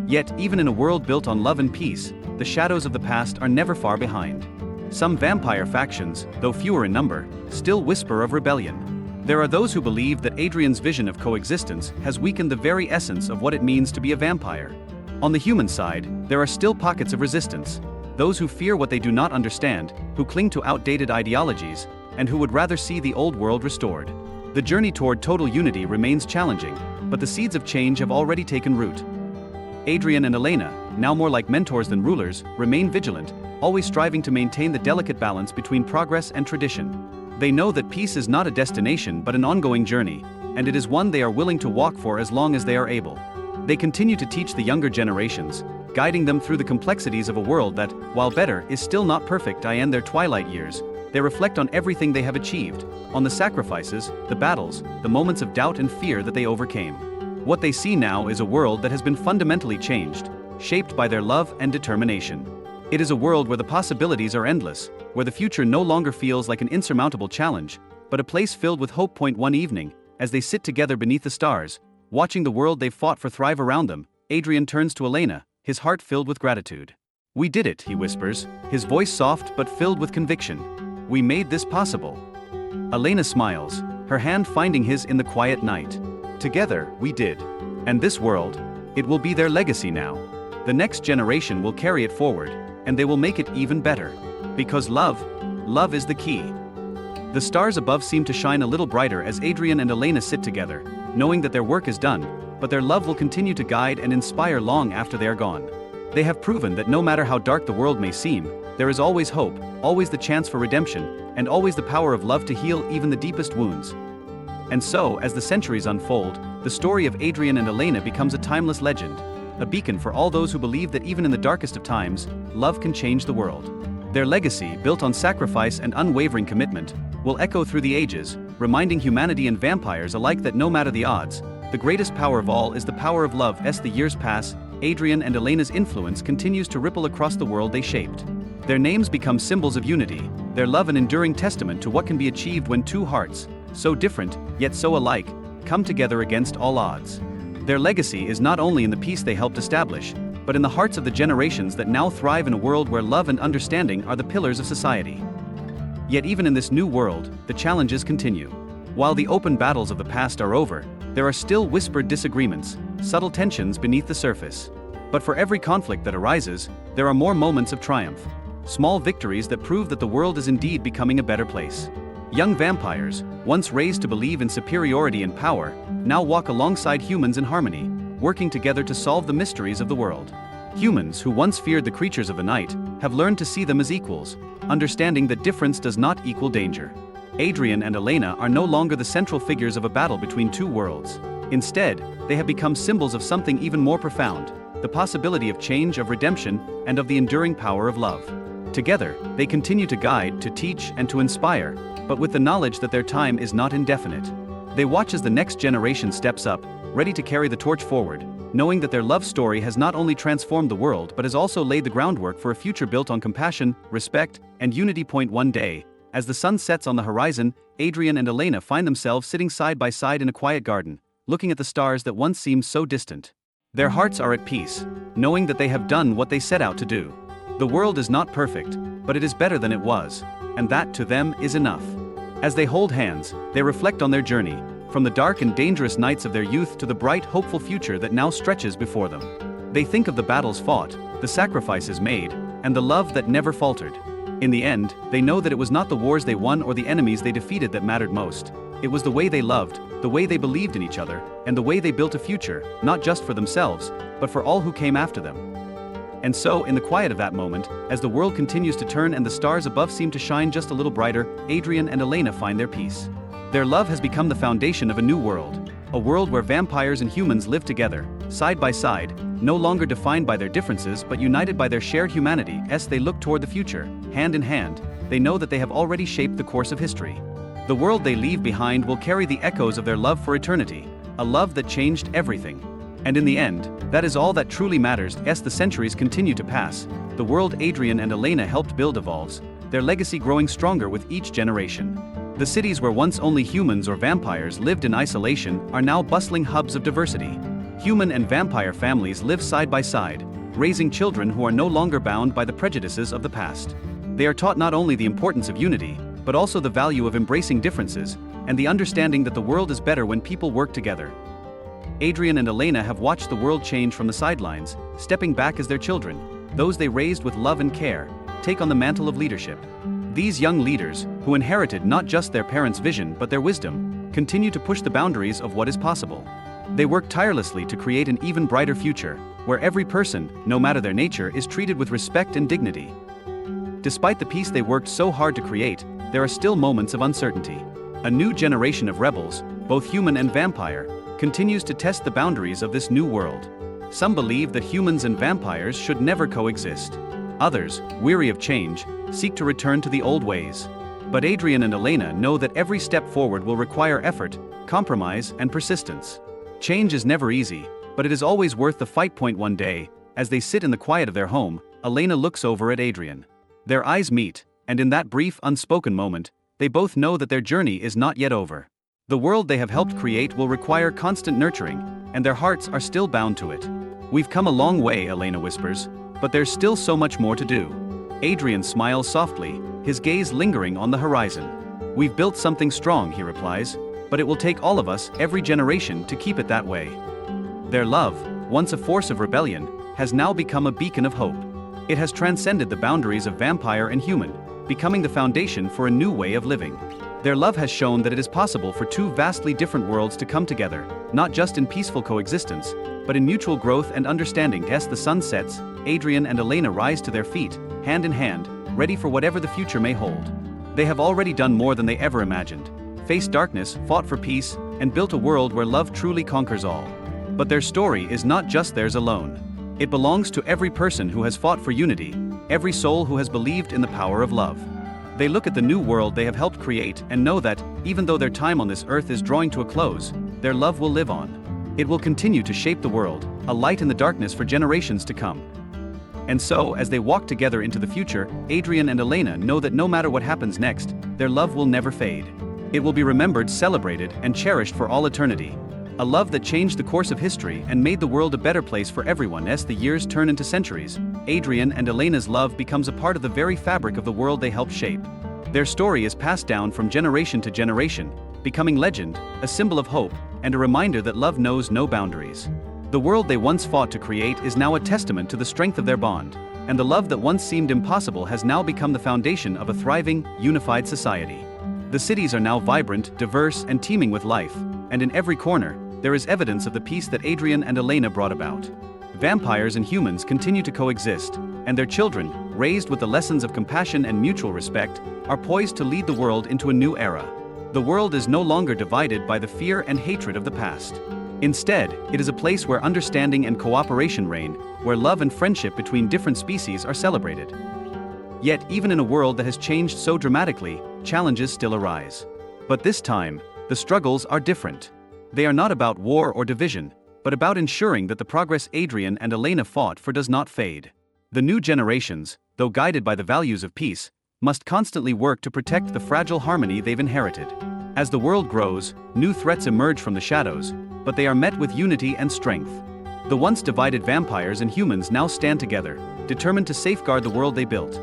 Yet, even in a world built on love and peace, the shadows of the past are never far behind. Some vampire factions, though fewer in number, still whisper of rebellion. There are those who believe that Adrian's vision of coexistence has weakened the very essence of what it means to be a vampire. On the human side, there are still pockets of resistance. Those who fear what they do not understand, who cling to outdated ideologies, and who would rather see the old world restored. The journey toward total unity remains challenging, but the seeds of change have already taken root. Adrian and Elena, now more like mentors than rulers, remain vigilant, always striving to maintain the delicate balance between progress and tradition. They know that peace is not a destination but an ongoing journey, and it is one they are willing to walk for as long as they are able. They continue to teach the younger generations, guiding them through the complexities of a world that, while better, is still not perfect. In their twilight years, they reflect on everything they have achieved, on the sacrifices, the battles, the moments of doubt and fear that they overcame. What they see now is a world that has been fundamentally changed, shaped by their love and determination. It is a world where the possibilities are endless, where the future no longer feels like an insurmountable challenge, but a place filled with hope. One evening, as they sit together beneath the stars, watching the world they've fought for thrive around them, Adrian turns to Elena, his heart filled with gratitude. "We did it," he whispers, his voice soft but filled with conviction. "We made this possible." Elena smiles, her hand finding his in the quiet night. "Together, we did. And this world, it will be their legacy now. The next generation will carry it forward, and they will make it even better. Because love is the key." The stars above seem to shine a little brighter as Adrian and Elena sit together, knowing that their work is done, but their love will continue to guide and inspire long after they are gone. They have proven that no matter how dark the world may seem, there is always hope, always the chance for redemption, and always the power of love to heal even the deepest wounds. And so, as the centuries unfold, the story of Adrian and Elena becomes a timeless legend, a beacon for all those who believe that even in the darkest of times, love can change the world. Their legacy, built on sacrifice and unwavering commitment, will echo through the ages, reminding humanity and vampires alike that no matter the odds, the greatest power of all is the power of love. As the years pass, Adrian and Elena's influence continues to ripple across the world they shaped. Their names become symbols of unity, their love an enduring testament to what can be achieved when two hearts, so different, yet so alike, come together against all odds. Their legacy is not only in the peace they helped establish, but in the hearts of the generations that now thrive in a world where love and understanding are the pillars of society. Yet even in this new world, the challenges continue. While the open battles of the past are over, there are still whispered disagreements, subtle tensions beneath the surface. But for every conflict that arises, there are more moments of triumph. Small victories that prove that the world is indeed becoming a better place. Young vampires, once raised to believe in superiority and power, now walk alongside humans in harmony, working together to solve the mysteries of the world. Humans who once feared the creatures of the night have learned to see them as equals, understanding that difference does not equal danger. Adrian and Elena are no longer the central figures of a battle between two worlds. Instead, they have become symbols of something even more profound, the possibility of change, of redemption, and of the enduring power of love. Together, they continue to guide, to teach, and to inspire, but with the knowledge that their time is not indefinite. They watch as the next generation steps up, ready to carry the torch forward, knowing that their love story has not only transformed the world but has also laid the groundwork for a future built on compassion, respect, and unity. One day, as the sun sets on the horizon, Adrian and Elena find themselves sitting side by side in a quiet garden, looking at the stars that once seemed so distant. Their hearts are at peace, knowing that they have done what they set out to do. The world is not perfect, but it is better than it was, and that to them is enough. As they hold hands, they reflect on their journey, from the dark and dangerous nights of their youth to the bright, hopeful future that now stretches before them. They think of the battles fought, the sacrifices made, and the love that never faltered. In the end, they know that it was not the wars they won or the enemies they defeated that mattered most. It was the way they loved, the way they believed in each other, and the way they built a future, not just for themselves, but for all who came after them. And so, in the quiet of that moment, as the world continues to turn and the stars above seem to shine just a little brighter, Adrian and Elena find their peace. Their love has become the foundation of a new world, a world where vampires and humans live together, side by side, no longer defined by their differences but united by their shared humanity. As they look toward the future, hand in hand, they know that they have already shaped the course of history. The world they leave behind will carry the echoes of their love for eternity, a love that changed everything. And in the end, that is all that truly matters. As the centuries continue to pass, the world Adrian and Elena helped build evolves, their legacy growing stronger with each generation. The cities where once only humans or vampires lived in isolation are now bustling hubs of diversity. Human and vampire families live side by side, raising children who are no longer bound by the prejudices of the past. They are taught not only the importance of unity, but also the value of embracing differences, and the understanding that the world is better when people work together. Adrian and Elena have watched the world change from the sidelines, stepping back as their children, those they raised with love and care, take on the mantle of leadership. These young leaders, who inherited not just their parents' vision but their wisdom, continue to push the boundaries of what is possible. They work tirelessly to create an even brighter future, where every person, no matter their nature, is treated with respect and dignity. Despite the peace they worked so hard to create, there are still moments of uncertainty. A new generation of rebels, both human and vampire, continues to test the boundaries of this new world. Some believe that humans and vampires should never coexist. Others, weary of change, seek to return to the old ways. But Adrian and Elena know that every step forward will require effort, compromise, and persistence. Change is never easy, but it is always worth the fight. One day, as they sit in the quiet of their home, Elena looks over at Adrian. Their eyes meet, and in that brief, unspoken moment, they both know that their journey is not yet over. The world they have helped create will require constant nurturing, and their hearts are still bound to it. "We've come a long way," Elena whispers, "but there's still so much more to do." Adrian smiles softly, his gaze lingering on the horizon. "We've built something strong," he replies, "but it will take all of us, every generation, to keep it that way." Their love, once a force of rebellion, has now become a beacon of hope. It has transcended the boundaries of vampire and human, becoming the foundation for a new way of living. Their love has shown that it is possible for two vastly different worlds to come together, not just in peaceful coexistence, but in mutual growth and understanding. As the sun sets, Adrian and Elena rise to their feet, hand in hand, ready for whatever the future may hold. They have already done more than they ever imagined, faced darkness, fought for peace, and built a world where love truly conquers all. But their story is not just theirs alone. It belongs to every person who has fought for unity, every soul who has believed in the power of love. They look at the new world they have helped create and know that, even though their time on this earth is drawing to a close, their love will live on. It will continue to shape the world, a light in the darkness for generations to come. And so, as they walk together into the future, Adrian and Elena know that no matter what happens next, their love will never fade. It will be remembered, celebrated, and cherished for all eternity. A love that changed the course of history and made the world a better place for everyone. As the years turn into centuries, Adrian and Elena's love becomes a part of the very fabric of the world they helped shape. Their story is passed down from generation to generation, becoming legend, a symbol of hope, and a reminder that love knows no boundaries. The world they once fought to create is now a testament to the strength of their bond, and the love that once seemed impossible has now become the foundation of a thriving, unified society. The cities are now vibrant, diverse, and teeming with life, and in every corner, there is evidence of the peace that Adrian and Elena brought about. Vampires and humans continue to coexist, and their children, raised with the lessons of compassion and mutual respect, are poised to lead the world into a new era. The world is no longer divided by the fear and hatred of the past. Instead, it is a place where understanding and cooperation reign, where love and friendship between different species are celebrated. Yet, even in a world that has changed so dramatically, challenges still arise. But this time, the struggles are different. They are not about war or division, but about ensuring that the progress Adrian and Elena fought for does not fade. The new generations, though guided by the values of peace, must constantly work to protect the fragile harmony they've inherited. As the world grows, new threats emerge from the shadows, but they are met with unity and strength. The once divided vampires and humans now stand together, determined to safeguard the world they built.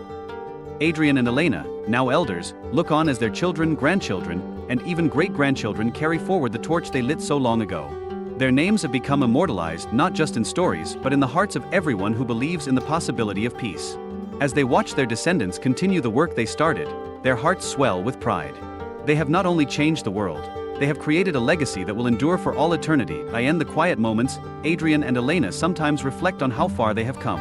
Adrian and Elena, now elders, look on as their children, grandchildren, and even great-grandchildren carry forward the torch they lit so long ago. Their names have become immortalized not just in stories but in the hearts of everyone who believes in the possibility of peace. As they watch their descendants continue the work they started, their hearts swell with pride. They have not only changed the world, they have created a legacy that will endure for all eternity. In the quiet moments, Adrian and Elena sometimes reflect on how far they have come.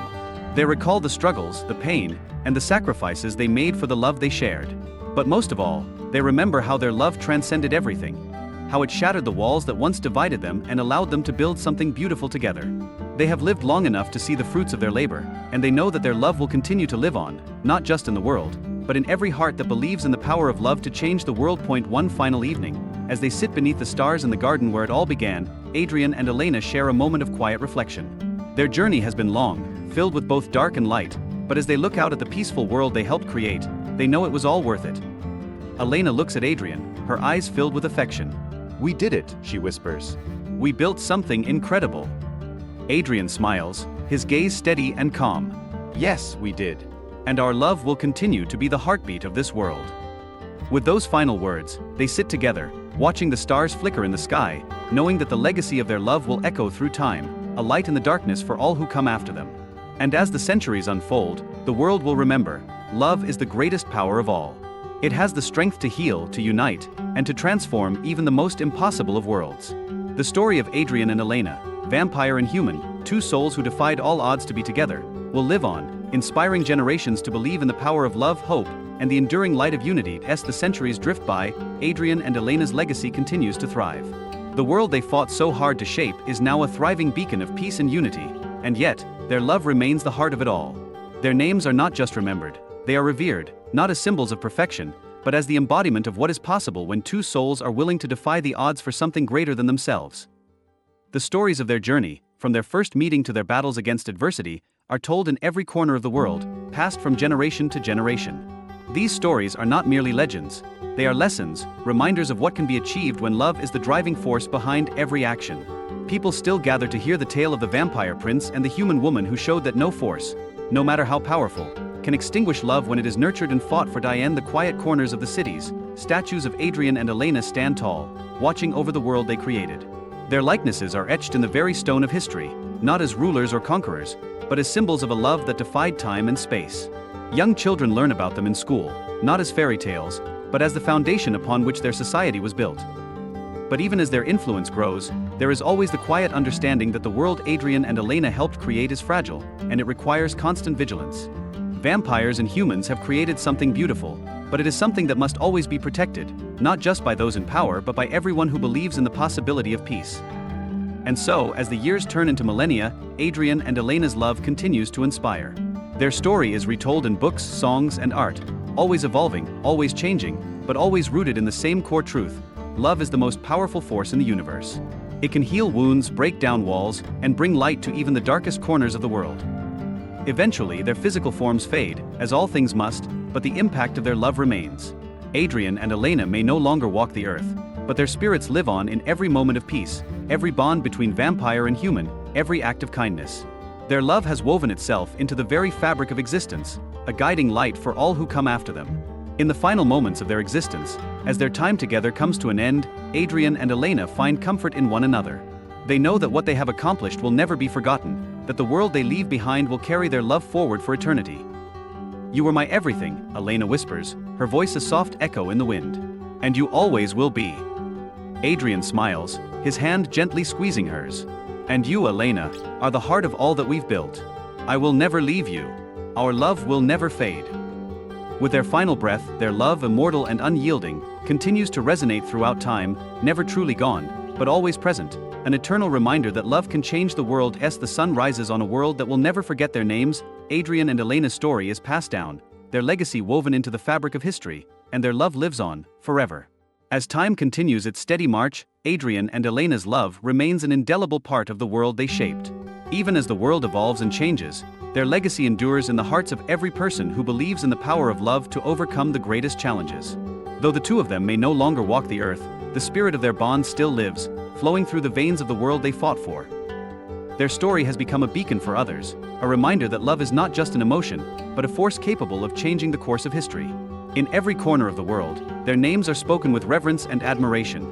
They recall the struggles, the pain, and the sacrifices they made for the love they shared. But most of all, they remember how their love transcended everything, how it shattered the walls that once divided them and allowed them to build something beautiful together. They have lived long enough to see the fruits of their labor, and they know that their love will continue to live on, not just in the world, but in every heart that believes in the power of love to change the world. One final evening, as they sit beneath the stars in the garden where it all began, Adrian and Elena share a moment of quiet reflection. Their journey has been long, filled with both dark and light, but as they look out at the peaceful world they helped create, they know it was all worth it. Elena looks at Adrian, her eyes filled with affection. "We did it," she whispers. "We built something incredible." Adrian smiles, his gaze steady and calm. "Yes, we did. "And our love will continue to be the heartbeat of this world." With those final words, they sit together, watching the stars flicker in the sky, knowing that the legacy of their love will echo through time, a light in the darkness for all who come after them. And as the centuries unfold, the world will remember, love is the greatest power of all. It has the strength to heal, to unite, and to transform even the most impossible of worlds. The story of Adrian and Elena, vampire and human, two souls who defied all odds to be together, will live on, inspiring generations to believe in the power of love, hope, and the enduring light of unity. As the centuries drift by, Adrian and Elena's legacy continues to thrive. The world they fought so hard to shape is now a thriving beacon of peace and unity, and yet, their love remains the heart of it all. Their names are not just remembered, they are revered, not as symbols of perfection, but as the embodiment of what is possible when two souls are willing to defy the odds for something greater than themselves. The stories of their journey, from their first meeting to their battles against adversity, are told in every corner of the world, passed from generation to generation. These stories are not merely legends, they are lessons, reminders of what can be achieved when love is the driving force behind every action. People still gather to hear the tale of the vampire prince and the human woman who showed that no force, no matter how powerful, can extinguish love when it is nurtured and fought for. In the quiet corners of the cities, statues of Adrian and Elena stand tall, watching over the world they created. Their likenesses are etched in the very stone of history, not as rulers or conquerors, but as symbols of a love that defied time and space. Young children learn about them in school, not as fairy tales, but as the foundation upon which their society was built. But even as their influence grows, there is always the quiet understanding that the world Adrian and Elena helped create is fragile, and it requires constant vigilance. Vampires and humans have created something beautiful, but it is something that must always be protected, not just by those in power but by everyone who believes in the possibility of peace. And so, as the years turn into millennia, Adrian and Elena's love continues to inspire. Their story is retold in books, songs, and art, always evolving, always changing, but always rooted in the same core truth: love is the most powerful force in the universe. It can heal wounds, break down walls, and bring light to even the darkest corners of the world. Eventually, their physical forms fade, as all things must, but the impact of their love remains. Adrian and Elena may no longer walk the earth, but their spirits live on in every moment of peace, every bond between vampire and human, every act of kindness. Their love has woven itself into the very fabric of existence, a guiding light for all who come after them. In the final moments of their existence, as their time together comes to an end, Adrian and Elena find comfort in one another. They know that what they have accomplished will never be forgotten, that the world they leave behind will carry their love forward for eternity. "You were my everything," Elena whispers, her voice a soft echo in the wind. "And you always will be." Adrian smiles, his hand gently squeezing hers. "And you, Elena, are the heart of all that we've built. I will never leave you. Our love will never fade." With their final breath, their love, immortal and unyielding, continues to resonate throughout time, never truly gone, but always present, an eternal reminder that love can change the world as the sun rises on a world that will never forget their names. Adrian and Elena's story is passed down, their legacy woven into the fabric of history, and their love lives on, forever. As time continues its steady march, Adrian and Elena's love remains an indelible part of the world they shaped. Even as the world evolves and changes, their legacy endures in the hearts of every person who believes in the power of love to overcome the greatest challenges. Though the two of them may no longer walk the earth, the spirit of their bond still lives, flowing through the veins of the world they fought for. Their story has become a beacon for others, a reminder that love is not just an emotion, but a force capable of changing the course of history. In every corner of the world, their names are spoken with reverence and admiration,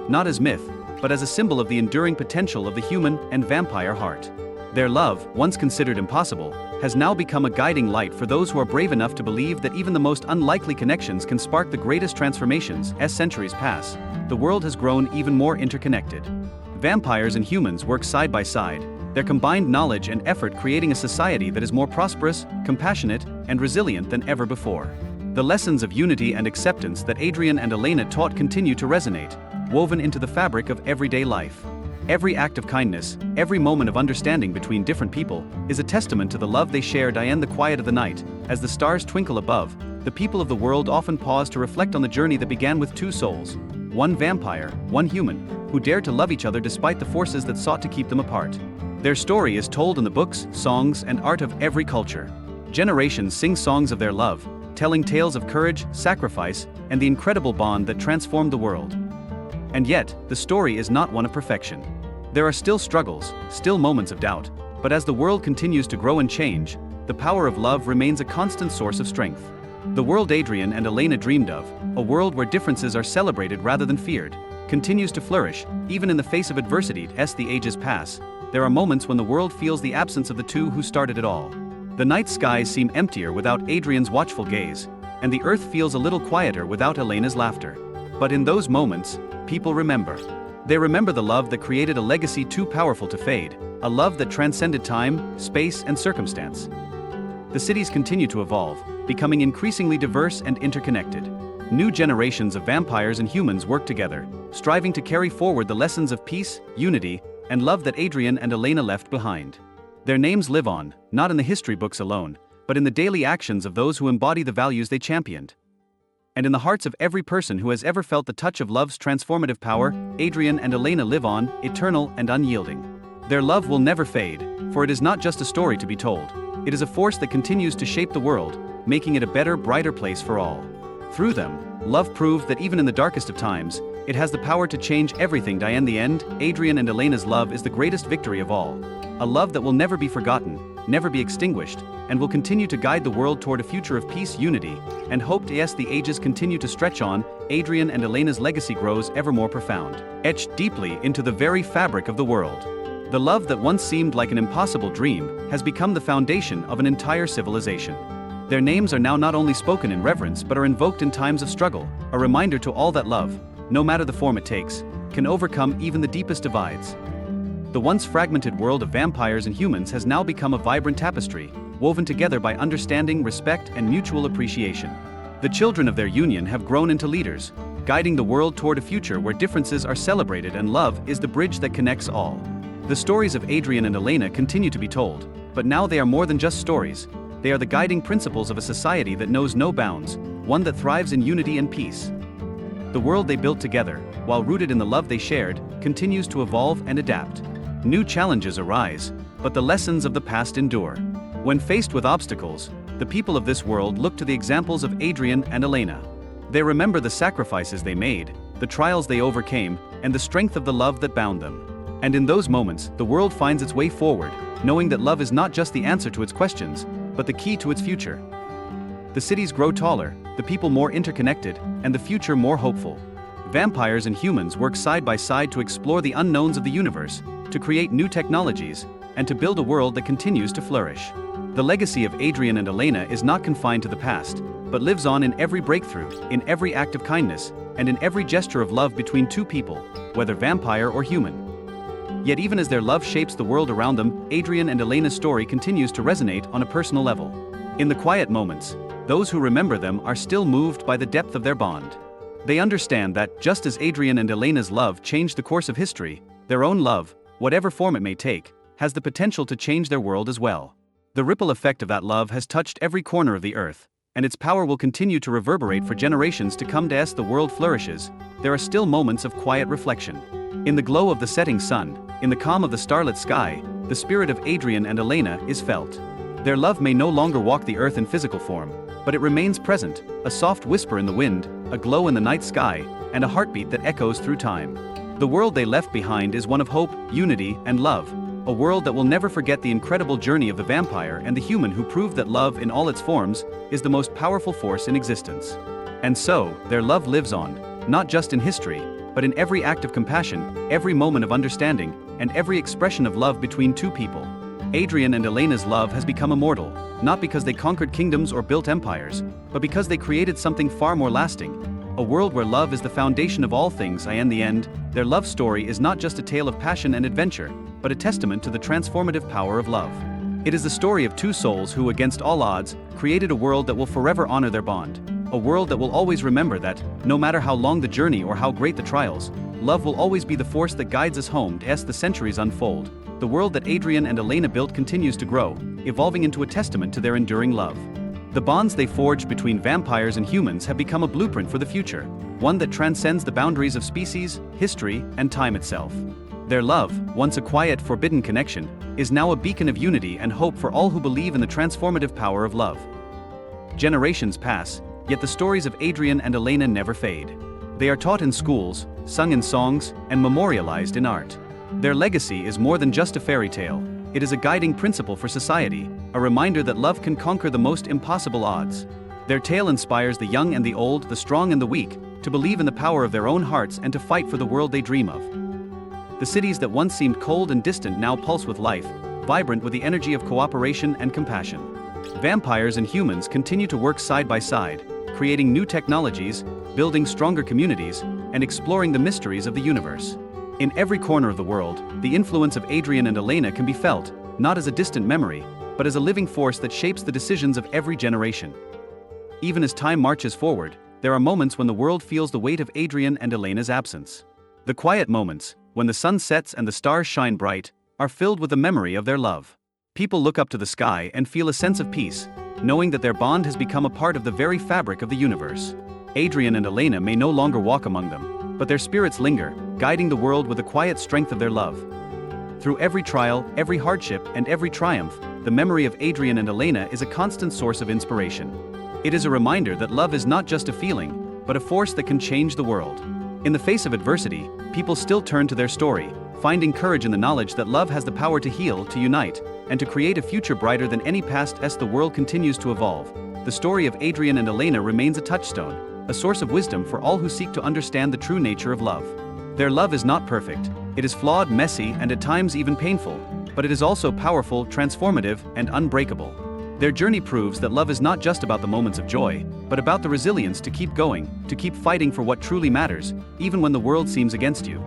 not as myth, but as a symbol of the enduring potential of the human and vampire heart. Their love, once considered impossible, has now become a guiding light for those who are brave enough to believe that even the most unlikely connections can spark the greatest transformations. As centuries pass, the world has grown even more interconnected. Vampires and humans work side by side, their combined knowledge and effort creating a society that is more prosperous, compassionate, and resilient than ever before. The lessons of unity and acceptance that Adrian and Elena taught continue to resonate, woven into the fabric of everyday life. Every act of kindness, every moment of understanding between different people, is a testament to the love they share. In the quiet of the night, as the stars twinkle above, the people of the world often pause to reflect on the journey that began with two souls, one vampire, one human, who dared to love each other despite the forces that sought to keep them apart. Their story is told in the books, songs, and art of every culture. Generations sing songs of their love, telling tales of courage, sacrifice, and the incredible bond that transformed the world. And yet, the story is not one of perfection. There are still struggles, still moments of doubt, but as the world continues to grow and change, the power of love remains a constant source of strength. The world Adrian and Elena dreamed of, a world where differences are celebrated rather than feared, continues to flourish, even in the face of adversity. As the ages pass, there are moments when the world feels the absence of the two who started it all. The night skies seem emptier without Adrian's watchful gaze, and the earth feels a little quieter without Elena's laughter. But in those moments, people remember. They remember the love that created a legacy too powerful to fade, a love that transcended time, space, and circumstance. The cities continue to evolve, becoming increasingly diverse and interconnected. New generations of vampires and humans work together, striving to carry forward the lessons of peace, unity, and love that Adrian and Elena left behind. Their names live on, not in the history books alone, but in the daily actions of those who embody the values they championed. And in the hearts of every person who has ever felt the touch of love's transformative power, Adrian and Elena live on, eternal and unyielding. Their love will never fade, for it is not just a story to be told. It is a force that continues to shape the world, making it a better, brighter place for all. Through them, love proved that even in the darkest of times, it has the power to change everything. In the end, Adrian and Elena's love is the greatest victory of all. A love that will never be forgotten, never be extinguished, and will continue to guide the world toward a future of peace, unity, and hope. As the ages continue to stretch on, Adrian and Elena's legacy grows ever more profound, etched deeply into the very fabric of the world. The love that once seemed like an impossible dream has become the foundation of an entire civilization. Their names are now not only spoken in reverence but are invoked in times of struggle, a reminder to all that love, no matter the form it takes, can overcome even the deepest divides. The once fragmented world of vampires and humans has now become a vibrant tapestry, woven together by understanding, respect, and mutual appreciation. The children of their union have grown into leaders, guiding the world toward a future where differences are celebrated and love is the bridge that connects all. The stories of Adrian and Elena continue to be told, but now they are more than just stories. They are the guiding principles of a society that knows no bounds, one that thrives in unity and peace. The world they built together, while rooted in the love they shared, continues to evolve and adapt. New challenges arise, but the lessons of the past endure. When faced with obstacles, the people of this world look to the examples of Adrian and Elena. They remember the sacrifices they made, the trials they overcame, and the strength of the love that bound them. And in those moments, the world finds its way forward, knowing that love is not just the answer to its questions, but the key to its future. The cities grow taller, the people more interconnected, and the future more hopeful. Vampires and humans work side by side to explore the unknowns of the universe, to create new technologies, and to build a world that continues to flourish. The legacy of Adrian and Elena is not confined to the past, but lives on in every breakthrough, in every act of kindness, and in every gesture of love between two people, whether vampire or human. Yet even as their love shapes the world around them, Adrian and Elena's story continues to resonate on a personal level. In the quiet moments, those who remember them are still moved by the depth of their bond. They understand that, just as Adrian and Elena's love changed the course of history, their own love, whatever form it may take, has the potential to change their world as well. The ripple effect of that love has touched every corner of the earth, and its power will continue to reverberate for generations to come. As the world flourishes, there are still moments of quiet reflection. In the glow of the setting sun, in the calm of the starlit sky, the spirit of Adrian and Elena is felt. Their love may no longer walk the earth in physical form, but it remains present, a soft whisper in the wind, a glow in the night sky, and a heartbeat that echoes through time. The world they left behind is one of hope, unity, and love, a world that will never forget the incredible journey of the vampire and the human who proved that love in all its forms is the most powerful force in existence. And so, their love lives on, not just in history, but in every act of compassion, every moment of understanding, and every expression of love between two people. Adrian and Elena's love has become immortal, not because they conquered kingdoms or built empires, but because they created something far more lasting. A world where love is the foundation of all things. In the end, their love story is not just a tale of passion and adventure, but a testament to the transformative power of love. It is the story of two souls who, against all odds, created a world that will forever honor their bond. A world that will always remember that, no matter how long the journey or how great the trials, love will always be the force that guides us home. As the centuries unfold, the world that Adrian and Elena built continues to grow, evolving into a testament to their enduring love. The bonds they forged between vampires and humans have become a blueprint for the future, one that transcends the boundaries of species, history, and time itself. Their love, once a quiet, forbidden connection, is now a beacon of unity and hope for all who believe in the transformative power of love. Generations pass, yet the stories of Adrian and Elena never fade. They are taught in schools, sung in songs, and memorialized in art. Their legacy is more than just a fairy tale. It is a guiding principle for society, a reminder that love can conquer the most impossible odds. Their tale inspires the young and the old, the strong and the weak, to believe in the power of their own hearts and to fight for the world they dream of. The cities that once seemed cold and distant now pulse with life, vibrant with the energy of cooperation and compassion. Vampires and humans continue to work side by side, creating new technologies, building stronger communities, and exploring the mysteries of the universe. In every corner of the world, the influence of Adrian and Elena can be felt, not as a distant memory, but as a living force that shapes the decisions of every generation. Even as time marches forward, there are moments when the world feels the weight of Adrian and Elena's absence. The quiet moments, when the sun sets and the stars shine bright, are filled with the memory of their love. People look up to the sky and feel a sense of peace, knowing that their bond has become a part of the very fabric of the universe. Adrian and Elena may no longer walk among them, but their spirits linger, guiding the world with the quiet strength of their love. Through every trial, every hardship, and every triumph, the memory of Adrian and Elena is a constant source of inspiration. It is a reminder that love is not just a feeling, but a force that can change the world. In the face of adversity, people still turn to their story, finding courage in the knowledge that love has the power to heal, to unite, and to create a future brighter than any past. As the world continues to evolve, the story of Adrian and Elena remains a touchstone, a source of wisdom for all who seek to understand the true nature of love. Their love is not perfect. It is flawed, messy, and at times even painful, but it is also powerful, transformative, and unbreakable. Their journey proves that love is not just about the moments of joy, but about the resilience to keep going, to keep fighting for what truly matters, even when the world seems against you.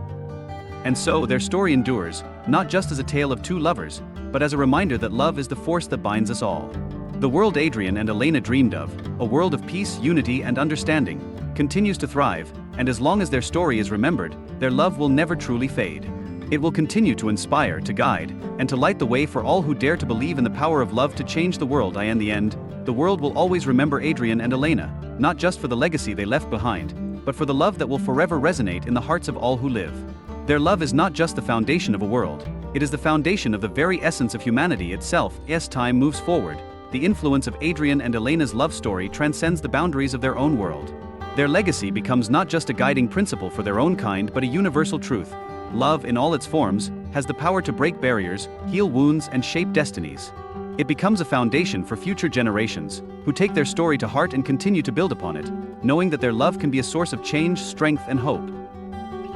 And so, their story endures, not just as a tale of two lovers, but as a reminder that love is the force that binds us all. The world Adrian and Elena dreamed of, a world of peace, unity, and understanding, continues to thrive, and as long as their story is remembered, their love will never truly fade. It will continue to inspire, to guide, and to light the way for all who dare to believe in the power of love to change the world. In the end, the world will always remember Adrian and Elena, not just for the legacy they left behind, but for the love that will forever resonate in the hearts of all who live. Their love is not just the foundation of a world, it is the foundation of the very essence of humanity itself. As time moves forward, the influence of Adrian and Elena's love story transcends the boundaries of their own world. Their legacy becomes not just a guiding principle for their own kind but a universal truth. Love, in all its forms, has the power to break barriers, heal wounds, and shape destinies. It becomes a foundation for future generations, who take their story to heart and continue to build upon it, knowing that their love can be a source of change, strength, and hope.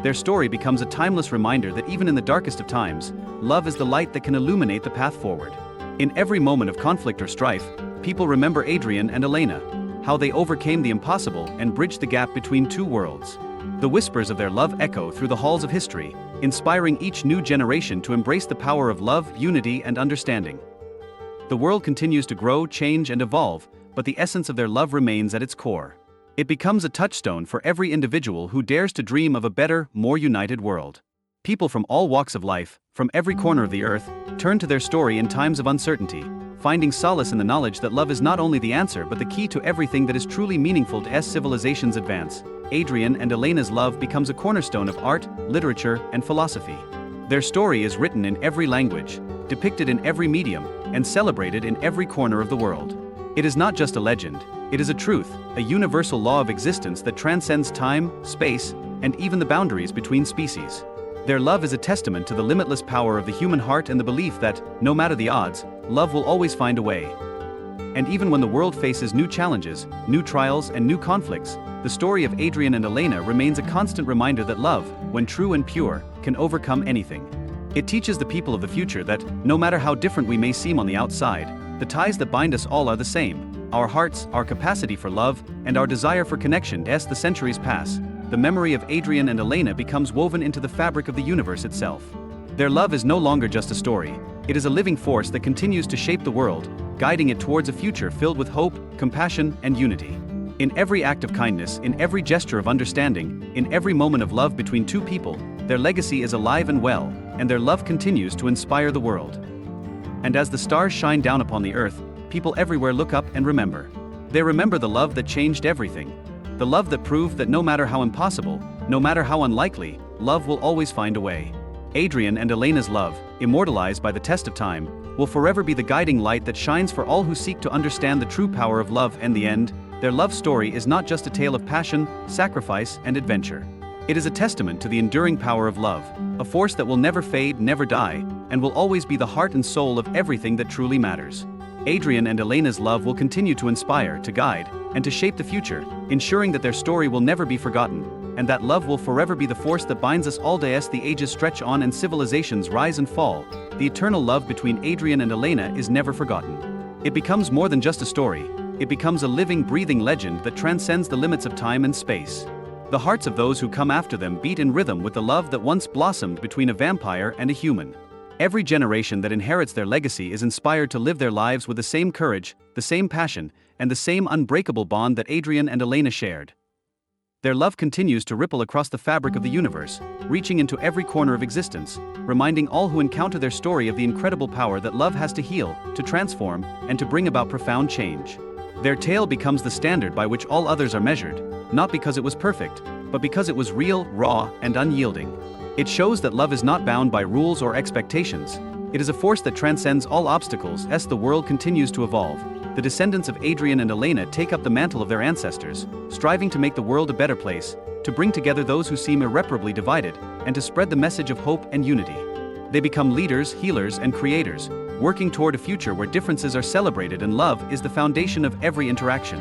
Their story becomes a timeless reminder that even in the darkest of times, love is the light that can illuminate the path forward. In every moment of conflict or strife, people remember Adrian and Elena, how they overcame the impossible and bridged the gap between two worlds. The whispers of their love echo through the halls of history, inspiring each new generation to embrace the power of love, unity, and understanding. The world continues to grow, change, and evolve, but the essence of their love remains at its core. It becomes a touchstone for every individual who dares to dream of a better, more united world. People from all walks of life, from every corner of the earth, turn to their story in times of uncertainty, finding solace in the knowledge that love is not only the answer but the key to everything that is truly meaningful. As civilizations advance, Adrian and Elena's love becomes a cornerstone of art, literature, and philosophy. Their story is written in every language, depicted in every medium, and celebrated in every corner of the world. It is not just a legend, it is a truth, a universal law of existence that transcends time, space, and even the boundaries between species. Their love is a testament to the limitless power of the human heart and the belief that, no matter the odds, love will always find a way. And even when the world faces new challenges, new trials, and new conflicts, the story of Adrian and Elena remains a constant reminder that love, when true and pure, can overcome anything. It teaches the people of the future that, no matter how different we may seem on the outside, the ties that bind us all are the same: our hearts, our capacity for love, and our desire for connection. As the centuries pass, the memory of Adrian and Elena becomes woven into the fabric of the universe itself. Their love is no longer just a story, it is a living force that continues to shape the world, guiding it towards a future filled with hope, compassion, and unity. In every act of kindness, in every gesture of understanding, in every moment of love between two people, their legacy is alive and well, and their love continues to inspire the world. And as the stars shine down upon the earth, people everywhere look up and remember. They remember the love that changed everything. The love that proved that no matter how impossible, no matter how unlikely, love will always find a way. Adrian and Elena's love, immortalized by the test of time, will forever be the guiding light that shines for all who seek to understand the true power of love. In the end, their love story is not just a tale of passion, sacrifice, and adventure. It is a testament to the enduring power of love, a force that will never fade, never die, and will always be the heart and soul of everything that truly matters. Adrian and Elena's love will continue to inspire, to guide, and to shape the future, ensuring that their story will never be forgotten, and that love will forever be the force that binds us all. As the ages stretch on and civilizations rise and fall, the eternal love between Adrian and Elena is never forgotten. It becomes more than just a story, it becomes a living, breathing legend that transcends the limits of time and space. The hearts of those who come after them beat in rhythm with the love that once blossomed between a vampire and a human. Every generation that inherits their legacy is inspired to live their lives with the same courage, the same passion, and the same unbreakable bond that Adrian and Elena shared. Their love continues to ripple across the fabric of the universe, reaching into every corner of existence, reminding all who encounter their story of the incredible power that love has to heal, to transform, and to bring about profound change. Their tale becomes the standard by which all others are measured, not because it was perfect, but because it was real, raw, and unyielding. It shows that love is not bound by rules or expectations. It is a force that transcends all obstacles. As the world continues to evolve, the descendants of Adrian and Elena take up the mantle of their ancestors, striving to make the world a better place, to bring together those who seem irreparably divided, and to spread the message of hope and unity. They become leaders, healers, and creators, working toward a future where differences are celebrated and love is the foundation of every interaction.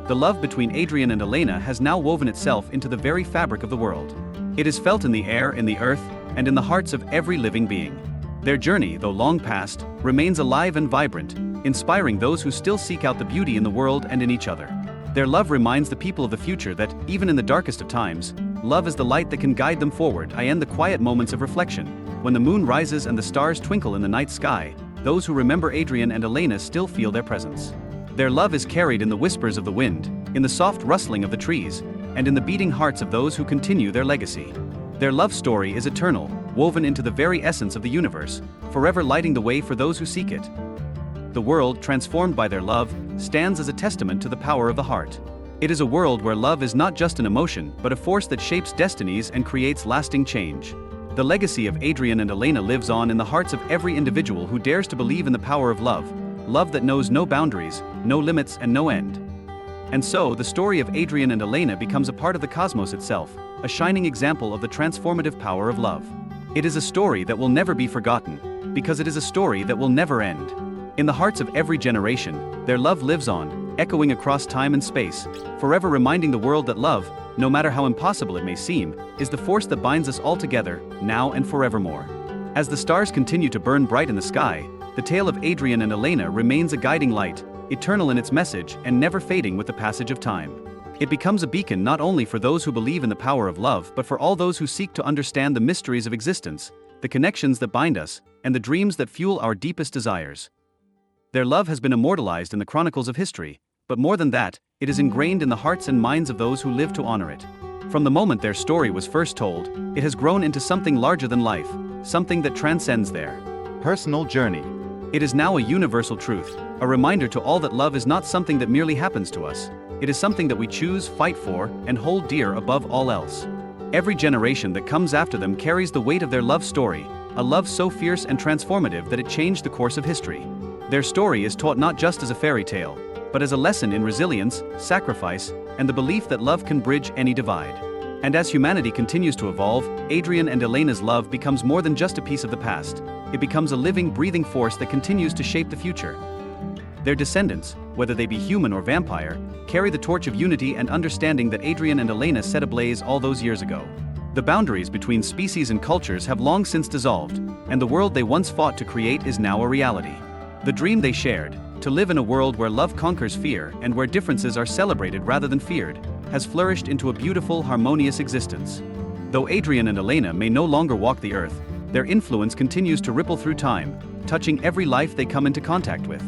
The love between Adrian and Elena has now woven itself into the very fabric of the world. It is felt in the air, in the earth, and in the hearts of every living being. Their journey, though long past, remains alive and vibrant, inspiring those who still seek out the beauty in the world and in each other. Their love reminds the people of the future that, even in the darkest of times, love is the light that can guide them forward. In the quiet moments of reflection, when the moon rises and the stars twinkle in the night sky, those who remember Adrian and Elena still feel their presence. Their love is carried in the whispers of the wind, in the soft rustling of the trees, and in the beating hearts of those who continue their legacy. Their love story is eternal, woven into the very essence of the universe, forever lighting the way for those who seek it. The world, transformed by their love, stands as a testament to the power of the heart. It is a world where love is not just an emotion, but a force that shapes destinies and creates lasting change. The legacy of Adrian and Elena lives on in the hearts of every individual who dares to believe in the power of love, love that knows no boundaries, no limits, and no end. And so, the story of Adrian and Elena becomes a part of the cosmos itself, a shining example of the transformative power of love. It is a story that will never be forgotten, because it is a story that will never end. In the hearts of every generation, their love lives on, echoing across time and space, forever reminding the world that love, no matter how impossible it may seem, is the force that binds us all together, now and forevermore. As the stars continue to burn bright in the sky, the tale of Adrian and Elena remains a guiding light, eternal in its message and never fading with the passage of time. It becomes a beacon not only for those who believe in the power of love but for all those who seek to understand the mysteries of existence, the connections that bind us, and the dreams that fuel our deepest desires. Their love has been immortalized in the chronicles of history, but more than that, it is ingrained in the hearts and minds of those who live to honor it. From the moment their story was first told, it has grown into something larger than life, something that transcends their personal journey. It is now a universal truth, a reminder to all that love is not something that merely happens to us. It is something that we choose, fight for, and hold dear above all else. Every generation that comes after them carries the weight of their love story, a love so fierce and transformative that it changed the course of history. Their story is taught not just as a fairy tale, but as a lesson in resilience, sacrifice, and the belief that love can bridge any divide. And as humanity continues to evolve, Adrian and Elena's love becomes more than just a piece of the past. It becomes a living, breathing force that continues to shape the future. Their descendants, whether they be human or vampire, carry the torch of unity and understanding that Adrian and Elena set ablaze all those years ago. The boundaries between species and cultures have long since dissolved, and the world they once fought to create is now a reality. The dream they shared, to live in a world where love conquers fear and where differences are celebrated rather than feared, has flourished into a beautiful, harmonious existence. Though Adrian and Elena may no longer walk the earth, their influence continues to ripple through time, touching every life they come into contact with.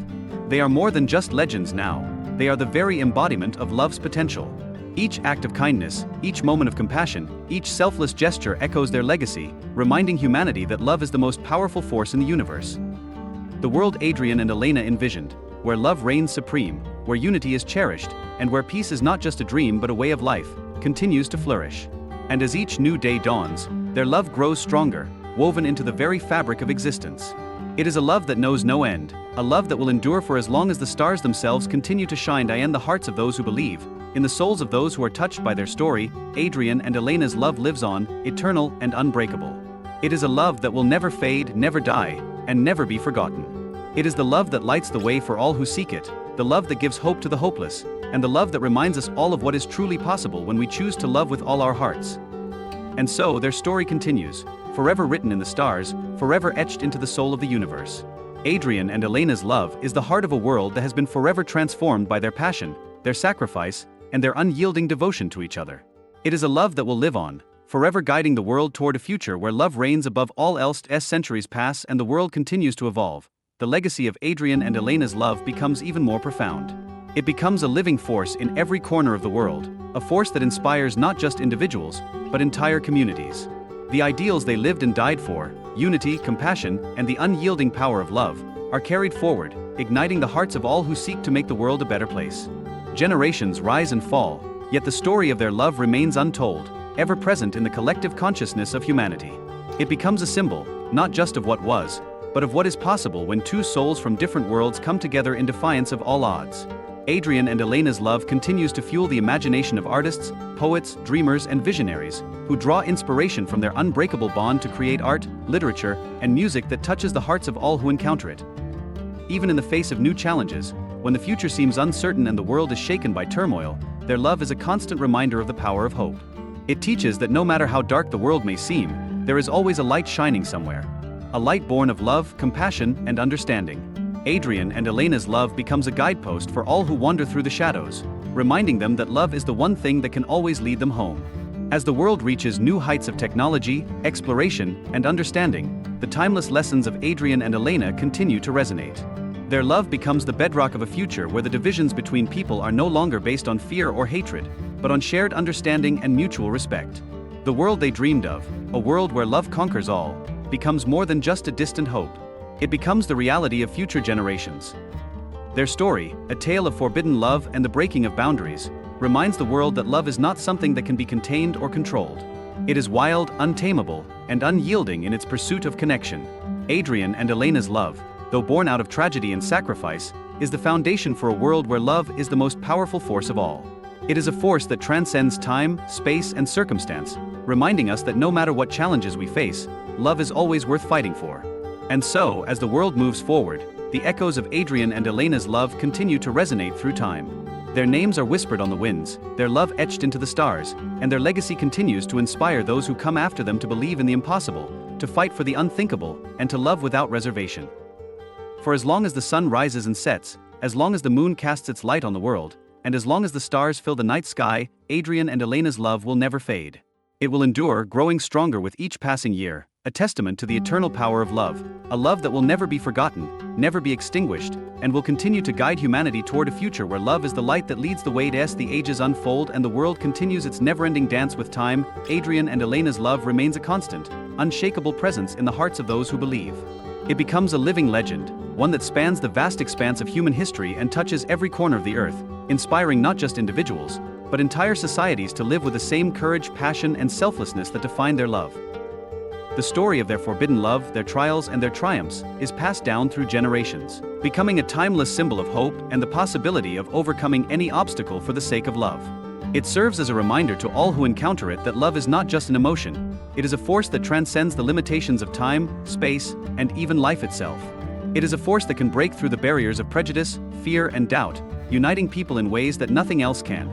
They are more than just legends now, they are the very embodiment of love's potential. Each act of kindness, each moment of compassion, each selfless gesture echoes their legacy, reminding humanity that love is the most powerful force in the universe. The world Adrian and Elena envisioned, where love reigns supreme, where unity is cherished, and where peace is not just a dream but a way of life, continues to flourish. And as each new day dawns, their love grows stronger, woven into the very fabric of existence. It is a love that knows no end, a love that will endure for as long as the stars themselves continue to shine in the hearts of those who believe. In the souls of those who are touched by their story, Adrian and Elena's love lives on, eternal and unbreakable. It is a love that will never fade, never die, and never be forgotten. It is the love that lights the way for all who seek it, the love that gives hope to the hopeless, and the love that reminds us all of what is truly possible when we choose to love with all our hearts. And so their story continues, forever written in the stars, forever etched into the soul of the universe. Adrian and Elena's love is the heart of a world that has been forever transformed by their passion, their sacrifice, and their unyielding devotion to each other. It is a love that will live on, forever guiding the world toward a future where love reigns above all else. As centuries pass and the world continues to evolve, the legacy of Adrian and Elena's love becomes even more profound. It becomes a living force in every corner of the world, a force that inspires not just individuals, but entire communities. The ideals they lived and died for, unity, compassion, and the unyielding power of love, are carried forward, igniting the hearts of all who seek to make the world a better place. Generations rise and fall, yet the story of their love remains untold, ever present in the collective consciousness of humanity. It becomes a symbol, not just of what was, but of what is possible when two souls from different worlds come together in defiance of all odds. Adrian and Elena's love continues to fuel the imagination of artists, poets, dreamers, and visionaries, who draw inspiration from their unbreakable bond to create art, literature, and music that touches the hearts of all who encounter it. Even in the face of new challenges, when the future seems uncertain and the world is shaken by turmoil, their love is a constant reminder of the power of hope. It teaches that no matter how dark the world may seem, there is always a light shining somewhere. A light born of love, compassion, and understanding. Adrian and Elena's love becomes a guidepost for all who wander through the shadows, reminding them that love is the one thing that can always lead them home. As the world reaches new heights of technology, exploration, and understanding, the timeless lessons of Adrian and Elena continue to resonate. Their love becomes the bedrock of a future where the divisions between people are no longer based on fear or hatred, but on shared understanding and mutual respect. The world they dreamed of, a world where love conquers all, becomes more than just a distant hope. It becomes the reality of future generations. Their story, a tale of forbidden love and the breaking of boundaries, reminds the world that love is not something that can be contained or controlled. It is wild, untamable, and unyielding in its pursuit of connection. Adrian and Elena's love, though born out of tragedy and sacrifice, is the foundation for a world where love is the most powerful force of all. It is a force that transcends time, space, and circumstance, reminding us that no matter what challenges we face, love is always worth fighting for. And so, as the world moves forward, the echoes of Adrian and Elena's love continue to resonate through time. Their names are whispered on the winds, their love etched into the stars, and their legacy continues to inspire those who come after them to believe in the impossible, to fight for the unthinkable, and to love without reservation. For as long as the sun rises and sets, as long as the moon casts its light on the world, and as long as the stars fill the night sky, Adrian and Elena's love will never fade. It will endure, growing stronger with each passing year, a testament to the eternal power of love, a love that will never be forgotten, never be extinguished, and will continue to guide humanity toward a future where love is the light that leads the way as the ages unfold and the world continues its never-ending dance with time. Adrian and Elena's love remains a constant, unshakable presence in the hearts of those who believe. It becomes a living legend, one that spans the vast expanse of human history and touches every corner of the earth, inspiring not just individuals, but entire societies to live with the same courage, passion, and selflessness that define their love. The story of their forbidden love, their trials, and their triumphs is passed down through generations, becoming a timeless symbol of hope and the possibility of overcoming any obstacle for the sake of love. It serves as a reminder to all who encounter it that love is not just an emotion, it is a force that transcends the limitations of time, space, and even life itself. It is a force that can break through the barriers of prejudice, fear, and doubt, uniting people in ways that nothing else can.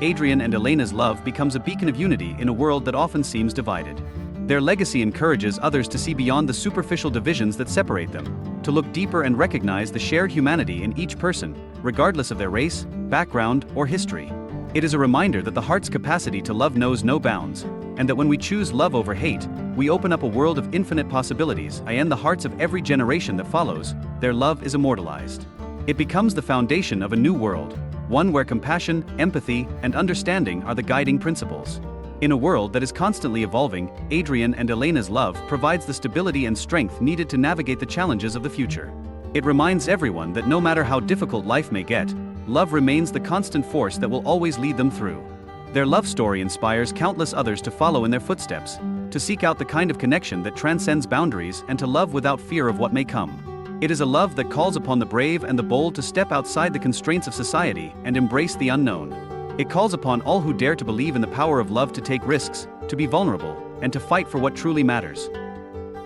Adrian and Elena's love becomes a beacon of unity in a world that often seems divided. Their legacy encourages others to see beyond the superficial divisions that separate them, to look deeper and recognize the shared humanity in each person, regardless of their race, background, or history. It is a reminder that the heart's capacity to love knows no bounds, and that when we choose love over hate, we open up a world of infinite possibilities. In the hearts of every generation that follows, their love is immortalized. It becomes the foundation of a new world, one where compassion, empathy, and understanding are the guiding principles. In a world that is constantly evolving, Adrian and Elena's love provides the stability and strength needed to navigate the challenges of the future. It reminds everyone that no matter how difficult life may get, love remains the constant force that will always lead them through. Their love story inspires countless others to follow in their footsteps, to seek out the kind of connection that transcends boundaries and to love without fear of what may come. It is a love that calls upon the brave and the bold to step outside the constraints of society and embrace the unknown. It calls upon all who dare to believe in the power of love to take risks, to be vulnerable, and to fight for what truly matters.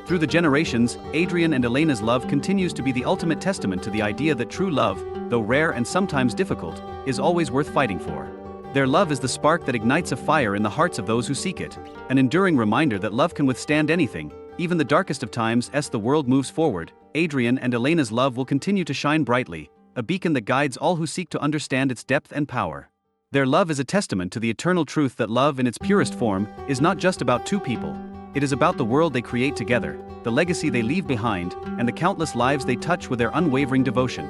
Through the generations, Adrian and Elena's love continues to be the ultimate testament to the idea that true love, though rare and sometimes difficult, is always worth fighting for. Their love is the spark that ignites a fire in the hearts of those who seek it, an enduring reminder that love can withstand anything, even the darkest of times. As the world moves forward, Adrian and Elena's love will continue to shine brightly, a beacon that guides all who seek to understand its depth and power. Their love is a testament to the eternal truth that love in its purest form is not just about two people. It is about the world they create together, the legacy they leave behind, and the countless lives they touch with their unwavering devotion.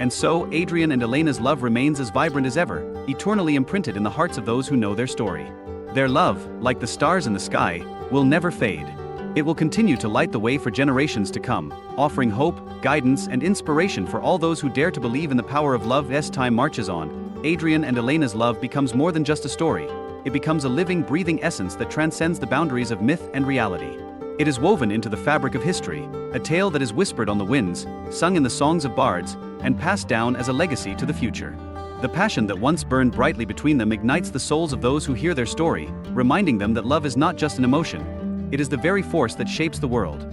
And so, Adrian and Elena's love remains as vibrant as ever, eternally imprinted in the hearts of those who know their story. Their love, like the stars in the sky, will never fade. It will continue to light the way for generations to come, offering hope, guidance, and inspiration for all those who dare to believe in the power of love. As time marches on, Adrian and Elena's love becomes more than just a story. It becomes a living, breathing essence that transcends the boundaries of myth and reality. It is woven into the fabric of history, a tale that is whispered on the winds, sung in the songs of bards, and passed down as a legacy to the future. The passion that once burned brightly between them ignites the souls of those who hear their story, reminding them that love is not just an emotion, it is the very force that shapes the world.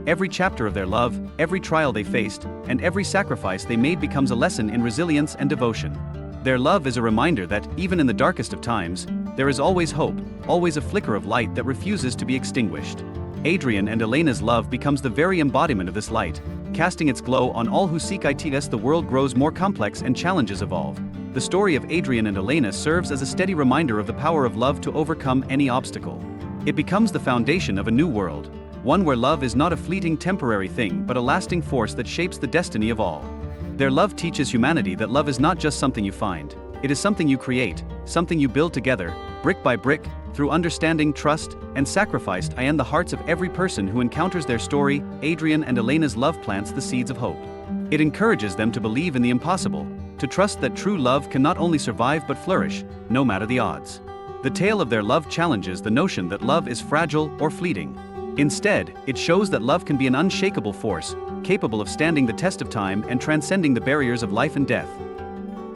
Every chapter of their love, every trial they faced, and every sacrifice they made becomes a lesson in resilience and devotion. Their love is a reminder that, even in the darkest of times, there is always hope, always a flicker of light that refuses to be extinguished. Adrian and Elena's love becomes the very embodiment of this light, casting its glow on all who seek it. As the world grows more complex and challenges evolve, the story of Adrian and Elena serves as a steady reminder of the power of love to overcome any obstacle. It becomes the foundation of a new world, one where love is not a fleeting temporary thing but a lasting force that shapes the destiny of all. Their love teaches humanity that love is not just something you find, it is something you create, something you build together, brick by brick, through understanding, trust, and sacrifice. In the hearts of every person who encounters their story, Adrian and Elena's love plants the seeds of hope. It encourages them to believe in the impossible, to trust that true love can not only survive but flourish, no matter the odds. The tale of their love challenges the notion that love is fragile or fleeting. Instead, it shows that love can be an unshakable force, capable of standing the test of time and transcending the barriers of life and death.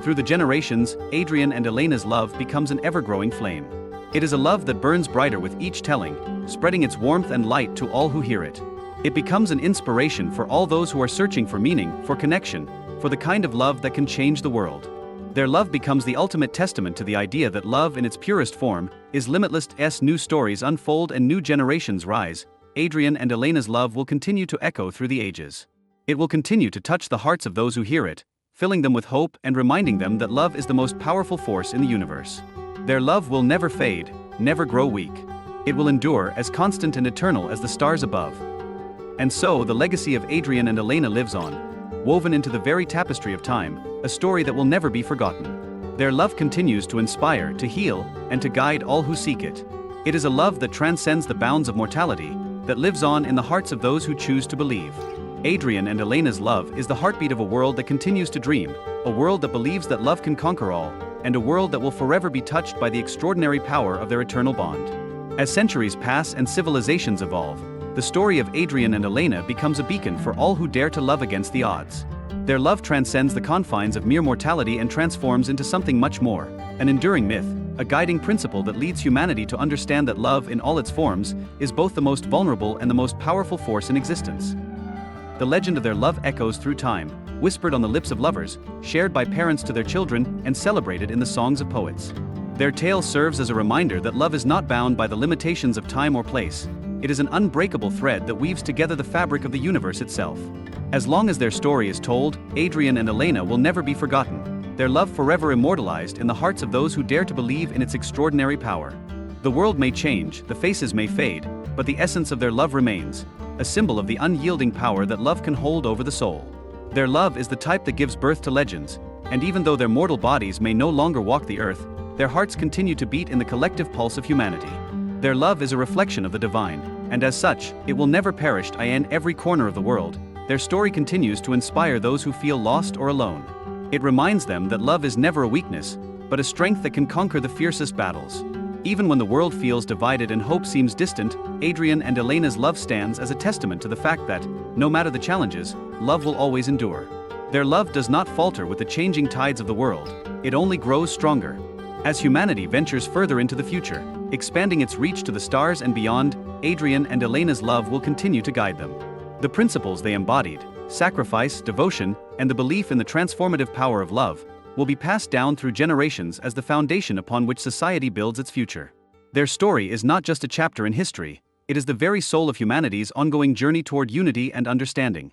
Through the generations, Adrian and Elena's love becomes an ever-growing flame. It is a love that burns brighter with each telling, spreading its warmth and light to all who hear it. It becomes an inspiration for all those who are searching for meaning, for connection, for the kind of love that can change the world. Their love becomes the ultimate testament to the idea that love in its purest form is limitless. As new stories unfold and new generations rise, Adrian and Elena's love will continue to echo through the ages. It will continue to touch the hearts of those who hear it, filling them with hope and reminding them that love is the most powerful force in the universe. Their love will never fade, never grow weak. It will endure as constant and eternal as the stars above. And so the legacy of Adrian and Elena lives on, woven into the very tapestry of time, a story that will never be forgotten. Their love continues to inspire, to heal, and to guide all who seek it. It is a love that transcends the bounds of mortality, that lives on in the hearts of those who choose to believe. Adrian and Elena's love is the heartbeat of a world that continues to dream, a world that believes that love can conquer all, and a world that will forever be touched by the extraordinary power of their eternal bond. As centuries pass and civilizations evolve, the story of Adrian and Elena becomes a beacon for all who dare to love against the odds. Their love transcends the confines of mere mortality and transforms into something much more, an enduring myth, a guiding principle that leads humanity to understand that love in all its forms is both the most vulnerable and the most powerful force in existence. The legend of their love echoes through time, whispered on the lips of lovers, shared by parents to their children, and celebrated in the songs of poets. Their tale serves as a reminder that love is not bound by the limitations of time or place. It is an unbreakable thread that weaves together the fabric of the universe itself. As long as their story is told, Adrian and Elena will never be forgotten, their love forever immortalized in the hearts of those who dare to believe in its extraordinary power. The world may change, the faces may fade, but the essence of their love remains, a symbol of the unyielding power that love can hold over the soul. Their love is the type that gives birth to legends, and even though their mortal bodies may no longer walk the earth, their hearts continue to beat in the collective pulse of humanity. Their love is a reflection of the divine, and as such, it will never perish. In every corner of the world, their story continues to inspire those who feel lost or alone. It reminds them that love is never a weakness, but a strength that can conquer the fiercest battles. Even when the world feels divided and hope seems distant, Adrian and Elena's love stands as a testament to the fact that, no matter the challenges, love will always endure. Their love does not falter with the changing tides of the world, it only grows stronger. As humanity ventures further into the future, expanding its reach to the stars and beyond, Adrian and Elena's love will continue to guide them. The principles they embodied, sacrifice, devotion, and the belief in the transformative power of love, will be passed down through generations as the foundation upon which society builds its future. Their story is not just a chapter in history, it is the very soul of humanity's ongoing journey toward unity and understanding.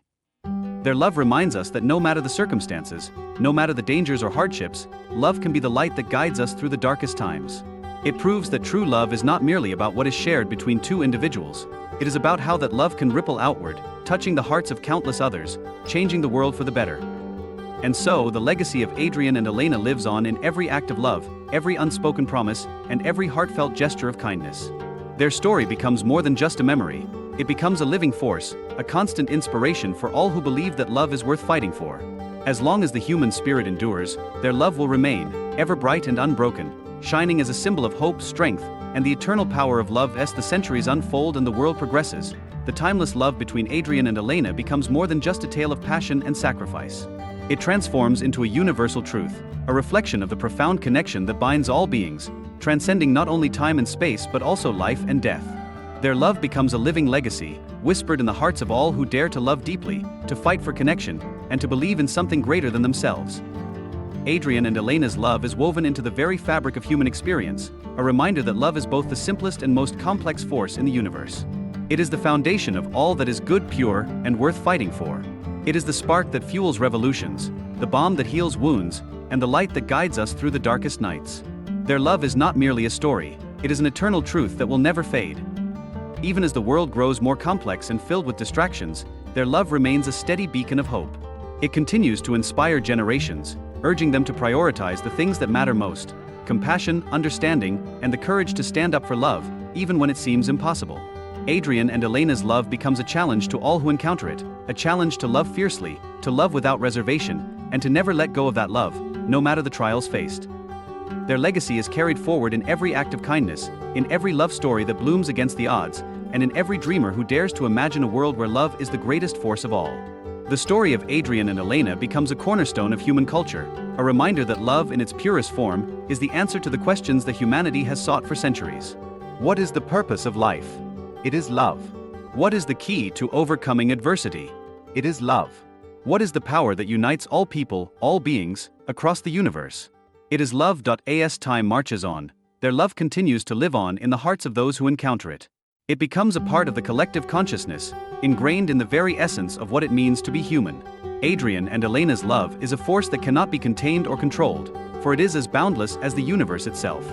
Their love reminds us that no matter the circumstances, no matter the dangers or hardships, love can be the light that guides us through the darkest times. It proves that true love is not merely about what is shared between two individuals, it is about how that love can ripple outward, touching the hearts of countless others, changing the world for the better. And so, the legacy of Adrian and Elena lives on in every act of love, every unspoken promise, and every heartfelt gesture of kindness. Their story becomes more than just a memory, it becomes a living force, a constant inspiration for all who believe that love is worth fighting for. As long as the human spirit endures, their love will remain, ever bright and unbroken, shining as a symbol of hope, strength, and the eternal power of love. As the centuries unfold and the world progresses, the timeless love between Adrian and Elena becomes more than just a tale of passion and sacrifice. It transforms into a universal truth, a reflection of the profound connection that binds all beings, transcending not only time and space but also life and death. Their love becomes a living legacy, whispered in the hearts of all who dare to love deeply, to fight for connection, and to believe in something greater than themselves. Adrian and Elena's love is woven into the very fabric of human experience, a reminder that love is both the simplest and most complex force in the universe. It is the foundation of all that is good, pure, and worth fighting for. It is the spark that fuels revolutions, the bomb that heals wounds, and the light that guides us through the darkest nights. Their love is not merely a story, it is an eternal truth that will never fade. Even as the world grows more complex and filled with distractions, their love remains a steady beacon of hope. It continues to inspire generations, urging them to prioritize the things that matter most: compassion, understanding, and the courage to stand up for love, even when it seems impossible. Adrian and Elena's love becomes a challenge to all who encounter it, a challenge to love fiercely, to love without reservation, and to never let go of that love, no matter the trials faced. Their legacy is carried forward in every act of kindness, in every love story that blooms against the odds, and in every dreamer who dares to imagine a world where love is the greatest force of all. The story of Adrian and Elena becomes a cornerstone of human culture, a reminder that love in its purest form is the answer to the questions that humanity has sought for centuries. What is the purpose of life? It is love. What is the key to overcoming adversity? It is love. What is the power that unites all people, all beings, across the universe? It is love. As time marches on, their love continues to live on in the hearts of those who encounter it. It becomes a part of the collective consciousness, ingrained in the very essence of what it means to be human. Adrian and Elena's love is a force that cannot be contained or controlled, for it is as boundless as the universe itself.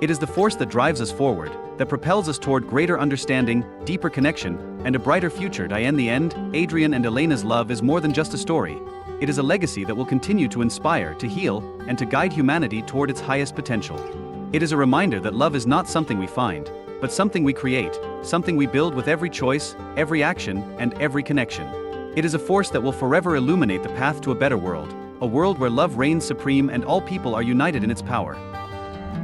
It is the force that drives us forward, that propels us toward greater understanding, deeper connection, and a brighter future. In the end, Adrian and Elena's love is more than just a story. It is a legacy that will continue to inspire, to heal, and to guide humanity toward its highest potential. It is a reminder that love is not something we find, but something we create, something we build with every choice, every action, and every connection. It is a force that will forever illuminate the path to a better world, a world where love reigns supreme and all people are united in its power.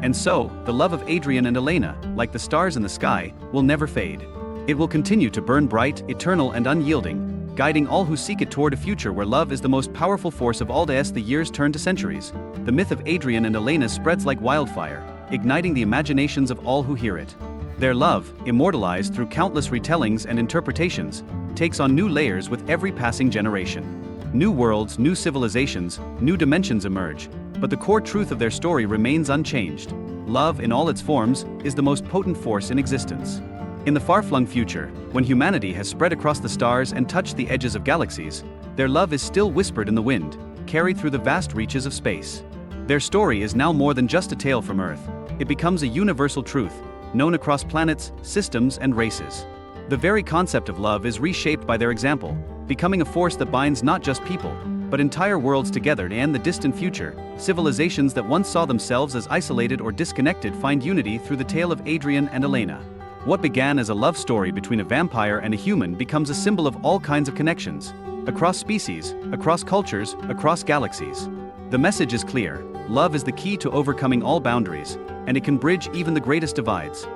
And so, the love of Adrian and Elena, like the stars in the sky, will never fade. It will continue to burn bright, eternal, and unyielding, guiding all who seek it toward a future where love is the most powerful force of all. As the years turn to centuries, the myth of Adrian and Elena spreads like wildfire, igniting the imaginations of all who hear it. Their love, immortalized through countless retellings and interpretations, takes on new layers with every passing generation. New worlds, new civilizations, new dimensions emerge, but the core truth of their story remains unchanged. Love, in all its forms, is the most potent force in existence. In the far-flung future, when humanity has spread across the stars and touched the edges of galaxies, their love is still whispered in the wind, carried through the vast reaches of space. Their story is now more than just a tale from Earth. It becomes a universal truth, known across planets, systems, and races. The very concept of love is reshaped by their example, becoming a force that binds not just people, but entire worlds together. In the distant future, civilizations that once saw themselves as isolated or disconnected find unity through the tale of Adrian and Elena. What began as a love story between a vampire and a human becomes a symbol of all kinds of connections, across species, across cultures, across galaxies. The message is clear: love is the key to overcoming all boundaries, and it can bridge even the greatest divides.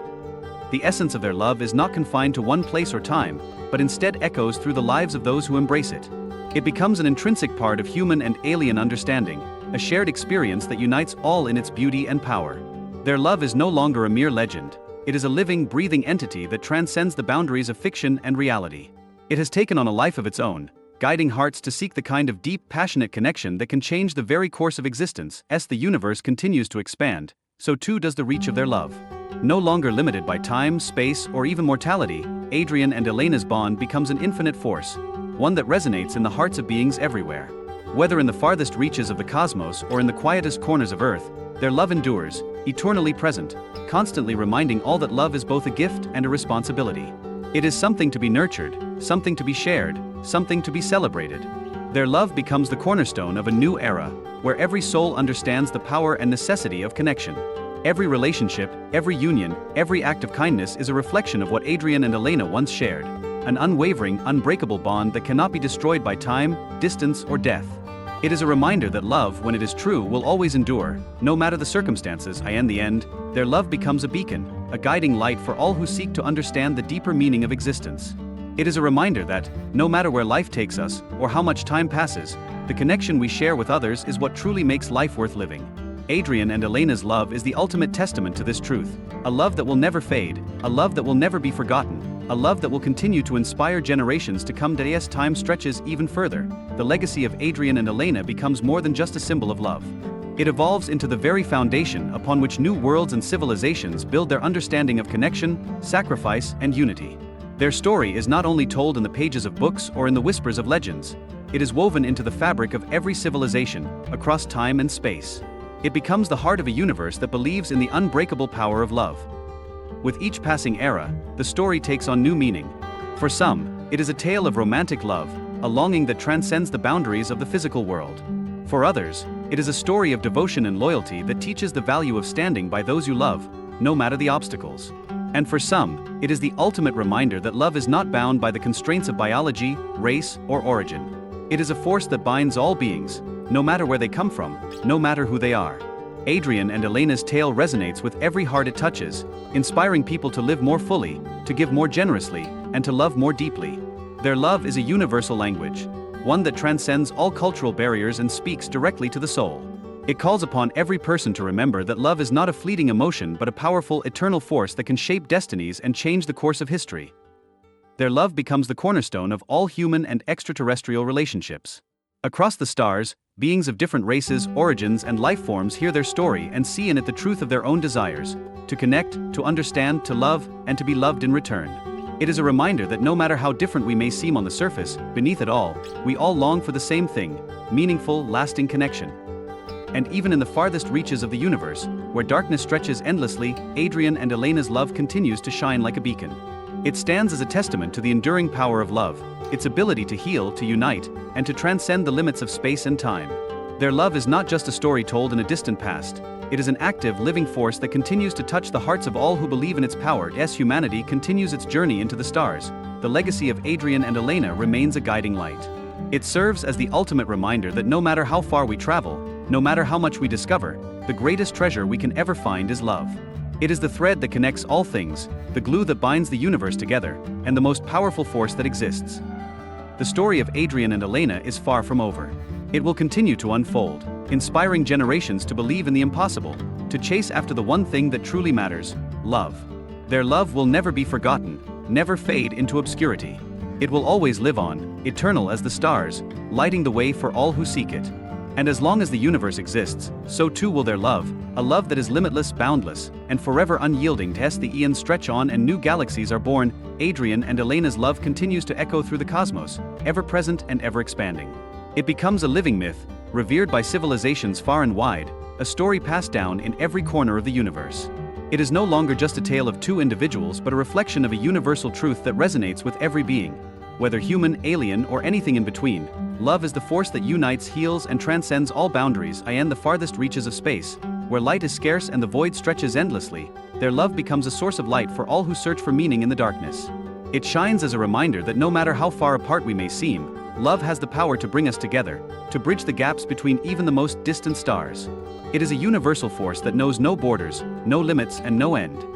The essence of their love is not confined to one place or time, but instead echoes through the lives of those who embrace it. It becomes an intrinsic part of human and alien understanding, a shared experience that unites all in its beauty and power. Their love is no longer a mere legend. It is a living, breathing entity that transcends the boundaries of fiction and reality. It has taken on a life of its own, guiding hearts to seek the kind of deep, passionate connection that can change the very course of existence. As the universe continues to expand, so too does the reach of their love. No longer limited by time, space, or even mortality, Adrian and Elena's bond becomes an infinite force, one that resonates in the hearts of beings everywhere. Whether in the farthest reaches of the cosmos or in the quietest corners of Earth, their love endures, eternally present, constantly reminding all that love is both a gift and a responsibility. It is something to be nurtured, something to be shared, something to be celebrated. Their love becomes the cornerstone of a new era, where every soul understands the power and necessity of connection. Every relationship, every union, every act of kindness is a reflection of what Adrian and Elena once shared, an unwavering, unbreakable bond that cannot be destroyed by time, distance, or death. It is a reminder that love, when it is true, will always endure, no matter the circumstances. In the end, their love becomes a beacon, a guiding light for all who seek to understand the deeper meaning of existence. It is a reminder that, no matter where life takes us, or how much time passes, the connection we share with others is what truly makes life worth living. Adrian and Elena's love is the ultimate testament to this truth, a love that will never fade, a love that will never be forgotten, a love that will continue to inspire generations to come. As time stretches even further, the legacy of Adrian and Elena becomes more than just a symbol of love. It evolves into the very foundation upon which new worlds and civilizations build their understanding of connection, sacrifice, and unity. Their story is not only told in the pages of books or in the whispers of legends. it is woven into the fabric of every civilization, across time and space. It becomes the heart of a universe that believes in the unbreakable power of love. With each passing era, the story takes on new meaning. For some, it is a tale of romantic love, a longing that transcends the boundaries of the physical world. For others, it is a story of devotion and loyalty that teaches the value of standing by those you love, no matter the obstacles. And for some, it is the ultimate reminder that love is not bound by the constraints of biology, race, or origin. It is a force that binds all beings, no matter where they come from, no matter who they are. Adrian and Elena's tale resonates with every heart it touches, inspiring people to live more fully, to give more generously, and to love more deeply. Their love is a universal language, one that transcends all cultural barriers and speaks directly to the soul. It calls upon every person to remember that love is not a fleeting emotion but a powerful, eternal force that can shape destinies and change the course of history. Their love becomes the cornerstone of all human and extraterrestrial relationships. Across the stars, beings of different races, origins, and life forms hear their story and see in it the truth of their own desires: to connect, to understand, to love, and to be loved in return. It is a reminder that no matter how different we may seem on the surface, beneath it all, we all long for the same thing: meaningful, lasting connection. And even in the farthest reaches of the universe, where darkness stretches endlessly, Adrian and Elena's love continues to shine like a beacon. It stands as a testament to the enduring power of love, its ability to heal, to unite, and to transcend the limits of space and time. Their love is not just a story told in a distant past, it is an active, living force that continues to touch the hearts of all who believe in its power. As humanity continues its journey into the stars, the legacy of Adrian and Elena remains a guiding light. It serves as the ultimate reminder that no matter how far we travel, no matter how much we discover, the greatest treasure we can ever find is love. It is the thread that connects all things, the glue that binds the universe together, and the most powerful force that exists. The story of Adrian and Elena is far from over. It will continue to unfold, inspiring generations to believe in the impossible, to chase after the one thing that truly matters: love. Their love will never be forgotten, never fade into obscurity. It will always live on, eternal as the stars, lighting the way for all who seek it. And as long as the universe exists, so too will their love, a love that is limitless, boundless, and forever unyielding. As the eons stretch on and new galaxies are born, Adrian and Elena's love continues to echo through the cosmos, ever present and ever expanding. It becomes a living myth, revered by civilizations far and wide, a story passed down in every corner of the universe. It is no longer just a tale of two individuals but a reflection of a universal truth that resonates with every being. Whether human, alien, or anything in between, love is the force that unites, heals, and transcends all boundaries. In the farthest reaches of space, where light is scarce and the void stretches endlessly, their love becomes a source of light for all who search for meaning in the darkness. It shines as a reminder that no matter how far apart we may seem, love has the power to bring us together, to bridge the gaps between even the most distant stars. It is a universal force that knows no borders, no limits, and no end.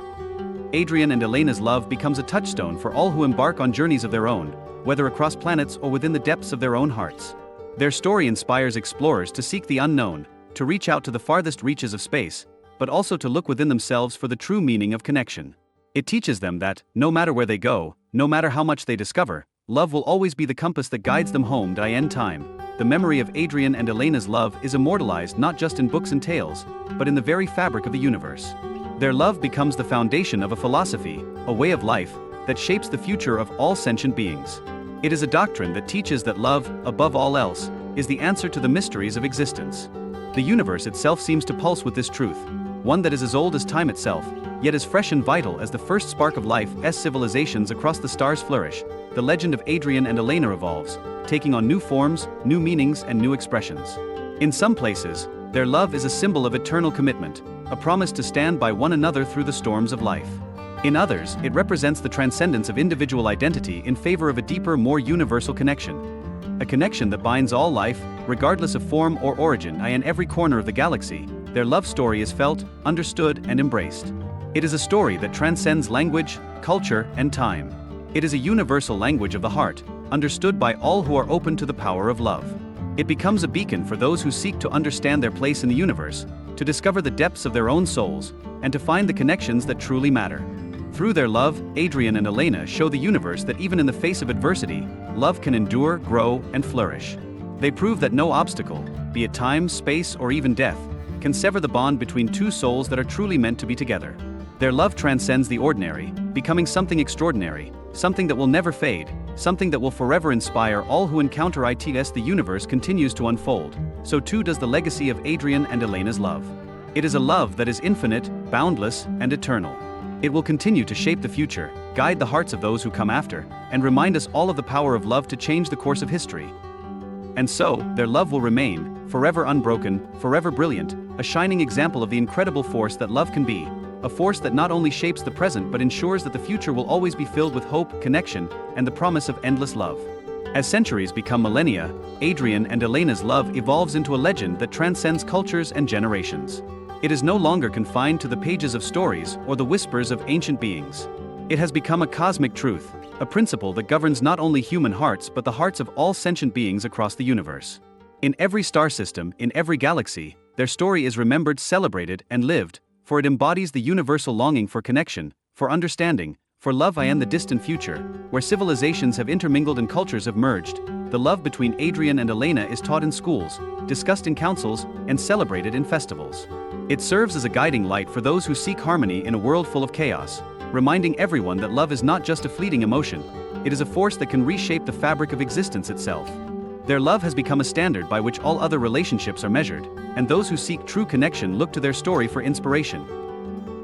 Adrian and Elena's love becomes a touchstone for all who embark on journeys of their own, whether across planets or within the depths of their own hearts. Their story inspires explorers to seek the unknown, to reach out to the farthest reaches of space, but also to look within themselves for the true meaning of connection. It teaches them that, no matter where they go, no matter how much they discover, love will always be the compass that guides them home. In time, the memory of Adrian and Elena's love is immortalized not just in books and tales, but in the very fabric of the universe. Their love becomes the foundation of a philosophy, a way of life, that shapes the future of all sentient beings. It is a doctrine that teaches that love, above all else, is the answer to the mysteries of existence. The universe itself seems to pulse with this truth, one that is as old as time itself, yet as fresh and vital as the first spark of life. As civilizations across the stars flourish, the legend of Adrian and Elena evolves, taking on new forms, new meanings, and new expressions. In some places, their love is a symbol of eternal commitment, a promise to stand by one another through the storms of life. In others, it represents the transcendence of individual identity in favor of a deeper, more universal connection. A connection that binds all life, regardless of form or origin. In every corner of the galaxy, their love story is felt, understood, and embraced. It is a story that transcends language, culture, and time. It is a universal language of the heart, understood by all who are open to the power of love. It becomes a beacon for those who seek to understand their place in the universe, to discover the depths of their own souls, and to find the connections that truly matter. Through their love, Adrian and Elena show the universe that even in the face of adversity, love can endure, grow, and flourish. They prove that no obstacle, be it time, space, or even death, can sever the bond between two souls that are truly meant to be together. Their love transcends the ordinary, becoming something extraordinary, something that will never fade, something that will forever inspire all who encounter it. As the universe continues to unfold, so too does the legacy of Adrian and Elena's love. It is a love that is infinite, boundless, and eternal. It will continue to shape the future, guide the hearts of those who come after, and remind us all of the power of love to change the course of history. And so, their love will remain, forever unbroken, forever brilliant, a shining example of the incredible force that love can be, a force that not only shapes the present but ensures that the future will always be filled with hope, connection, and the promise of endless love. As centuries become millennia, Adrian and Elena's love evolves into a legend that transcends cultures and generations. It is no longer confined to the pages of stories or the whispers of ancient beings. It has become a cosmic truth, a principle that governs not only human hearts but the hearts of all sentient beings across the universe. In every star system, in every galaxy, their story is remembered, celebrated, and lived, for it embodies the universal longing for connection, for understanding, for love in the distant future, where civilizations have intermingled and cultures have merged. The love between Adrian and Elena is taught in schools, discussed in councils, and celebrated in festivals. It serves as a guiding light for those who seek harmony in a world full of chaos, reminding everyone that love is not just a fleeting emotion, it is a force that can reshape the fabric of existence itself. Their love has become a standard by which all other relationships are measured, and those who seek true connection look to their story for inspiration.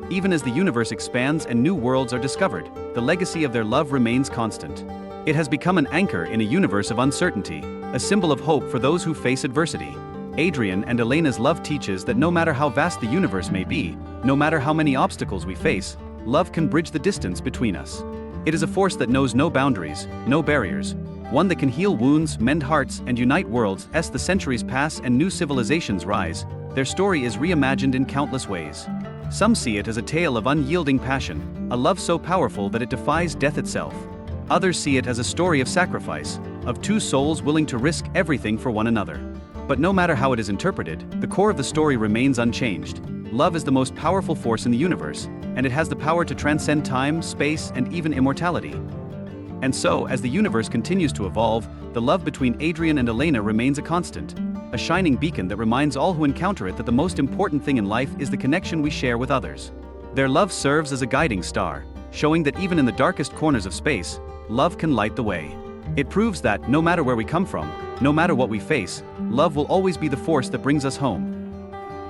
Even as the universe expands and new worlds are discovered, the legacy of their love remains constant. It has become an anchor in a universe of uncertainty, a symbol of hope for those who face adversity. Adrian and Elena's love teaches that no matter how vast the universe may be, no matter how many obstacles we face, love can bridge the distance between us. It is a force that knows no boundaries, no barriers, one that can heal wounds, mend hearts, and unite worlds. As the centuries pass and new civilizations rise, their story is reimagined in countless ways. Some see it as a tale of unyielding passion, a love so powerful that it defies death itself. Others see it as a story of sacrifice, of two souls willing to risk everything for one another. But no matter how it is interpreted, the core of the story remains unchanged. Love is the most powerful force in the universe, and it has the power to transcend time, space, and even immortality. And so, as the universe continues to evolve, the love between Adrian and Elena remains a constant, a shining beacon that reminds all who encounter it that the most important thing in life is the connection we share with others. Their love serves as a guiding star, showing that even in the darkest corners of space, love can light the way. It proves that, no matter where we come from, no matter what we face, love will always be the force that brings us home.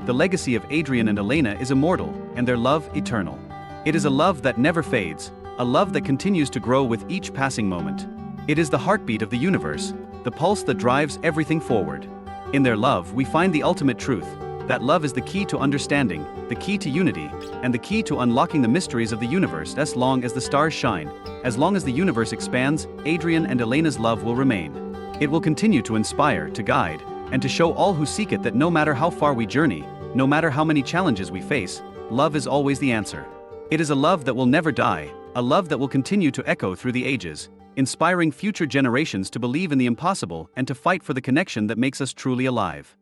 The legacy of Adrian and Elena is immortal, and their love eternal. It is a love that never fades, a love that continues to grow with each passing moment. It is the heartbeat of the universe, the pulse that drives everything forward. In their love, we find the ultimate truth, that love is the key to understanding, the key to unity, and the key to unlocking the mysteries of the universe. As long as the stars shine, as long as the universe expands, Adrian and Elena's love will remain. It will continue to inspire, to guide, and to show all who seek it that no matter how far we journey, no matter how many challenges we face, love is always the answer. It is a love that will never die, a love that will continue to echo through the ages, inspiring future generations to believe in the impossible and to fight for the connection that makes us truly alive.